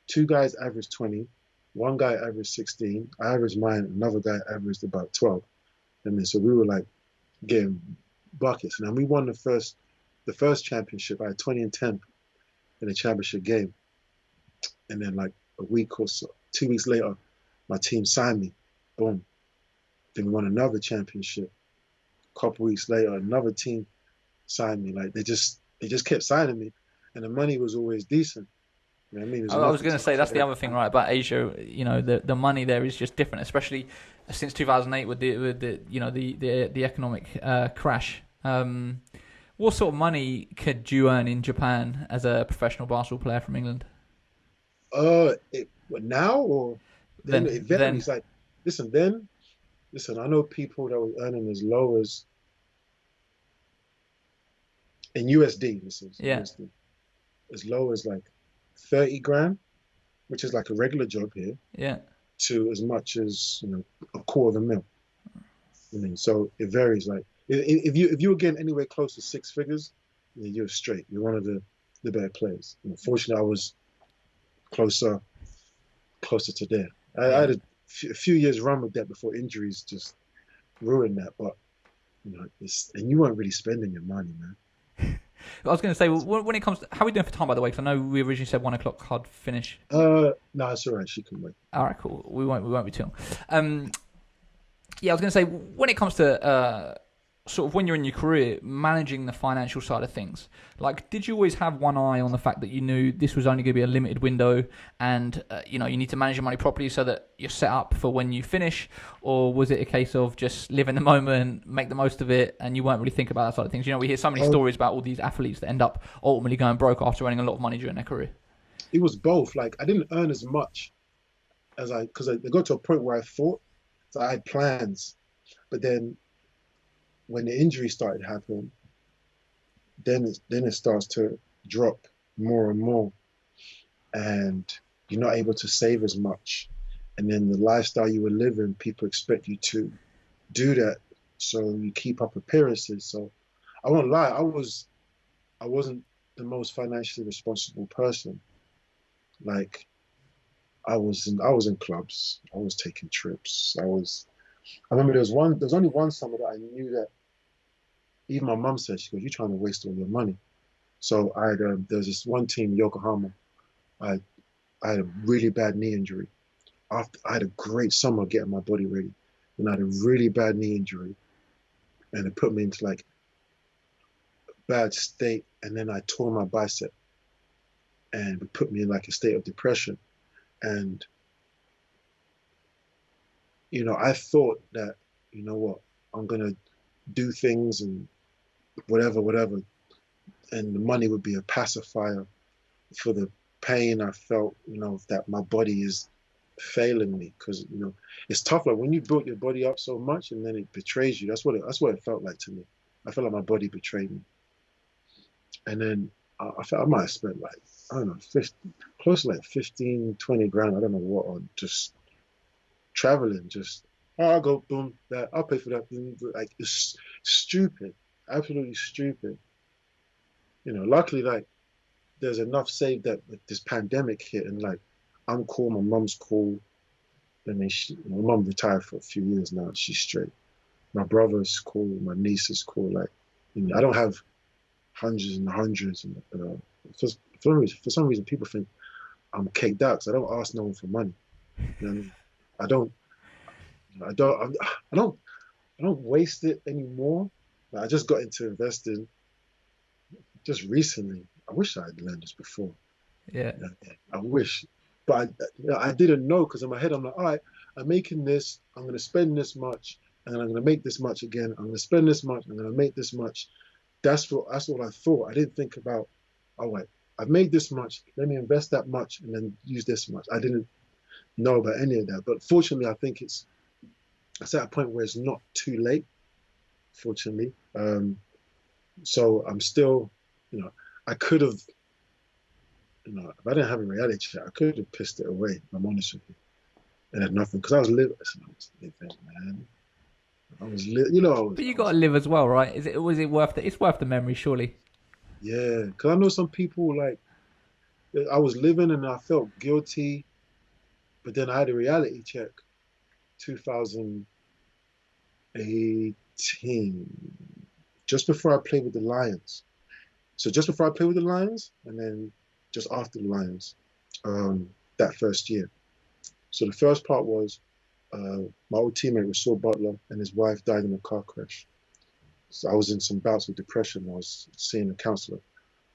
2 guys averaged 20, one guy averaged 16. I averaged mine, another guy averaged about 12. I mean, so we were like getting buckets. And then we won the first championship. I had 20 and 10 in the championship game. And then like a week or so, 2 weeks later, my team signed me. Boom. Then we won another championship. A couple weeks later, another team signed me. Like they just kept signing me, and the money was always decent. You know what I mean? It was I enough was to going to say that's the other thing, right? About Asia, the money there is just different, especially since 2008 with the economic crash. What sort of money could you earn in Japan as a professional basketball player from England? Now or then Then, it varies. Like, listen. I know people that were earning as low as in USD. This is yeah, USD, as low as like 30 grand, which is like a regular job here, yeah. to as much as a quarter of a mil. I mean, so it varies. Like if you were getting anywhere close to 6 figures, you're straight. You're one of the better players. Fortunately, I was closer to there. I Yeah. had a few years run with that before injuries just ruined that. But and you weren't really spending your money, man. I was going to say, when it comes to, how are we doing for time, by the way? Because I know we originally said 1 o'clock hard finish. No, it's all right. She can wait. All right, cool. We won't be too long. Yeah, I was going to say, when it comes to sort of when you're in your career, managing the financial side of things, like, did you always have one eye on the fact that you knew this was only going to be a limited window, and you need to manage your money properly so that you're set up for when you finish, or was it a case of just live in the moment, make the most of it, and you weren't really thinking about that side of things? We hear so many stories about all these athletes that end up ultimately going broke after earning a lot of money during their career. It was both. Like I didn't earn as much because I got to a point where I thought, so I had plans, but then when the injury started happening, then it starts to drop more and more, and you're not able to save as much. And then the lifestyle you were living, people expect you to do that, so you keep up appearances. So I won't lie, I wasn't the most financially responsible person. Like I was in clubs, I was taking trips, I remember there was only one summer that I knew that even my mum said, she goes, "You're trying to waste all your money." So there was this one team, Yokohama. I I had a really bad knee injury. After I had a great summer getting my body ready, and I had a really bad knee injury, and it put me into like a bad state. And then I tore my bicep, and it put me in like a state of depression. And I thought that, what, I'm gonna do things and whatever, and the money would be a pacifier for the pain I felt, that my body is failing me. Because it's tough. Like when you built your body up so much and then it betrays you. That's what it felt like to me. I felt like my body betrayed me. And then I felt I might have spent like, I don't know, 50, close to like 15, 20 grand. I don't know what, on just traveling. Just, oh, I'll go, boom, that, I'll pay for that. Like, it's stupid, absolutely stupid. Luckily, like, there's enough saved that like, this pandemic hit, and like, I'm cool, my mom's cool. And then my mom retired for a few years now. She's straight. My brother's cool. My niece is cool. Like, I don't have hundreds and hundreds. And for some reason, people think I'm caked out because I don't ask no one for money. You know what I mean? I don't, I don't, I don't, I don't waste it anymore. Like, I just got into investing just recently. I wish I had learned this before. Yeah. I wish. But I didn't know because in my head I'm like, all right, I'm making this. I'm going to spend this much, and then I'm going to make this much again. I'm going to spend this much. I'm going to make this much. That's what I thought. I didn't think about, all right, I've made this much. Let me invest that much and then use this much. I didn't know about any of that. But fortunately, I think it's at a point where it's not too late. Fortunately, so I'm still, you know, I could have, if I didn't have a reality check, I could have pissed it away. If I'm honest with you, and had nothing because I was living, man. I was, But you I got was, to live as well, right? Was it worth it? It's worth the memory, surely. yeah. Because I know some people like I was living and I felt guilty, but then I had a reality check, 2018, just before I played with the Lions. So just before I played with the Lions, and then just after the Lions, that first year. So the first part was my old teammate was Saul Butler, and his wife died in a car crash. So I was in some bouts of depression. I was seeing a counselor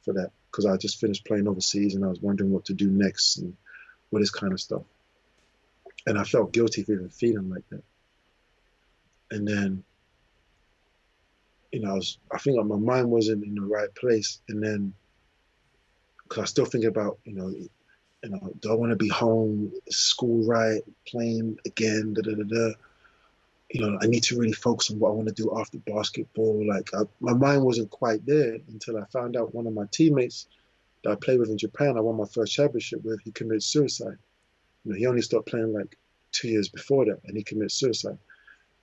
for that because I just finished playing overseas and I was wondering what to do next and all this kind of stuff. And I felt guilty for even feeling like that. And then, I think like my mind wasn't in the right place. And then, because I still think about, do I want to be home, school right, playing again, da da da da. I need to really focus on what I want to do after basketball. Like my mind wasn't quite there until I found out one of my teammates that I played with in Japan, I won my first championship with, he committed suicide. He only stopped playing like 2 years before that, and he committed suicide.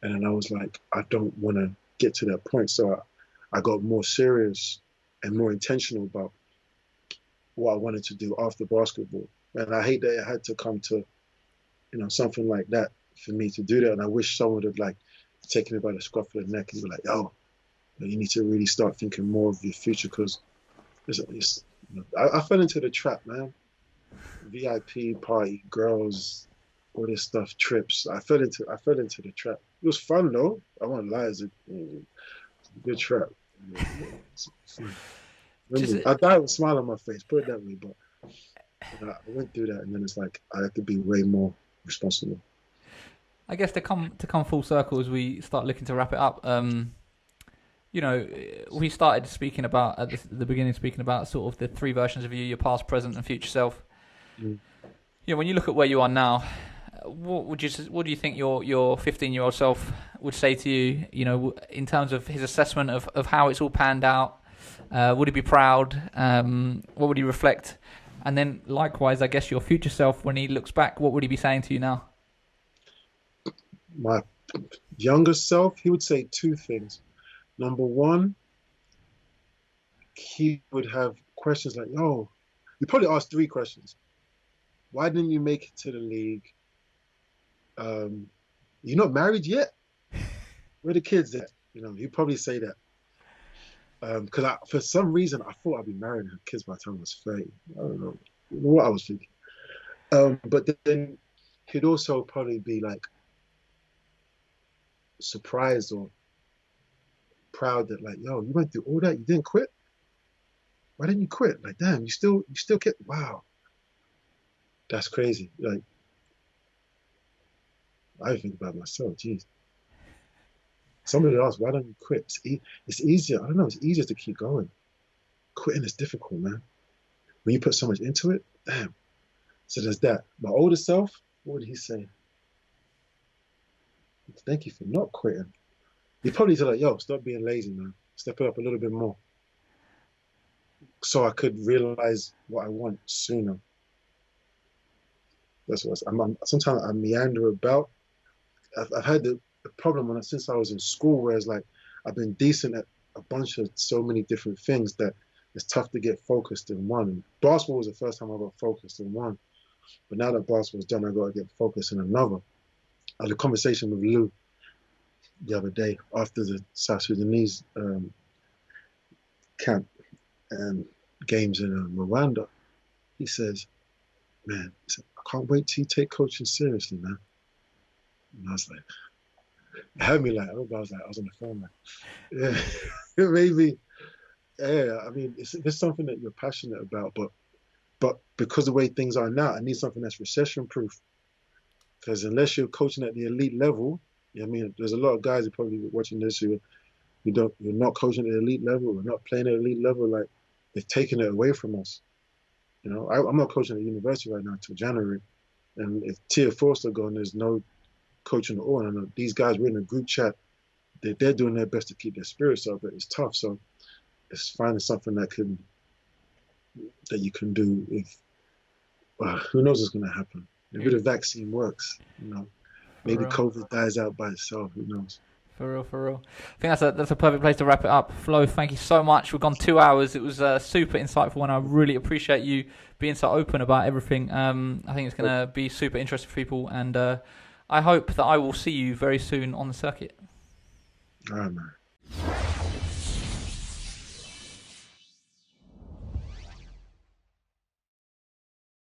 And then I was like, I don't want to get to that point. So I got more serious and more intentional about what I wanted to do after basketball. And I hate that it had to come to, something like that for me to do that. And I wish someone would have like taken me by the scruff of the neck and be like, yo, you need to really start thinking more of your future because I fell into the trap, man. VIP party, girls, all this stuff, trips. I fell into the trap. It was fun though. I won't lie, it's a good trap. It's fun. Just, I died with a smile on my face, put it that way. But I went through that, and then it's like I have to be way more responsible. I guess to come full circle as we start looking to wrap it up. We started speaking about at the beginning, speaking about sort of the three versions of you: your past, present, and future self. Mm. When you look at where you are now, what do you think your 15-year-old self would say to you? In terms of his assessment of how it's all panned out. Would he be proud? What would he reflect? And then likewise, I guess your future self, when he looks back, what would he be saying to you now? My younger self, he would say two things. Number one, he would have questions like, "Yo," you probably ask three questions. Why didn't you make it to the league? You're not married yet? Where the kids at? He'd probably say that. Because for some reason, I thought I'd be married and have kids by the time I was 30. I don't know what I was thinking. But then he'd also probably be like surprised or proud that like, yo, you went through all that, you didn't quit? Why didn't you quit? Like, damn, you still kept, wow. That's crazy. Like, I think about myself, geez. Somebody else, why don't you quit? It's easier. I don't know. It's easier to keep going. Quitting is difficult, man. When you put so much into it, damn. So there's that. My older self, what would he say? Thank you for not quitting. He'd probably say like, yo, stop being lazy, man. Step it up a little bit more. So I could realize what I want sooner. That's what sometimes I meander about. I've had the problem since I was in school, where it's like I've been decent at a bunch of so many different things that it's tough to get focused in one. And basketball was the first time I got focused in one, but now that basketball's done, I got to get focused in another. I had a conversation with Lou the other day after the South Sudanese camp and games in Rwanda. He says, "Man, I can't wait till you take coaching seriously, man." And I was like, it had me like, I was on the phone like, yeah, it made me, yeah. I mean, it's something that you're passionate about, but But because of the way things are now, I need something that's recession proof. Because unless you're coaching at the elite level, I mean, there's a lot of guys who probably watching this who don't, you're not coaching at the elite level, or not playing at the elite level. Like they've taken it away from us. I'm not coaching at university right now until January, and if tier four still going, there's no coaching at all. And I know these guys were in a group chat. They're doing their best to keep their spirits up, but it's tough. So it's finding something that you can do. If who knows what's going to happen? Maybe the vaccine works. For Maybe real. COVID dies out by itself. Who knows? For real, for real. I think that's a perfect place to wrap it up. Flo, thank you so much. We've gone 2 hours. It was super insightful, and I really appreciate you being so open about everything. I think it's going to be super interesting for people, and I hope that I will see you very soon on the circuit. All right, man.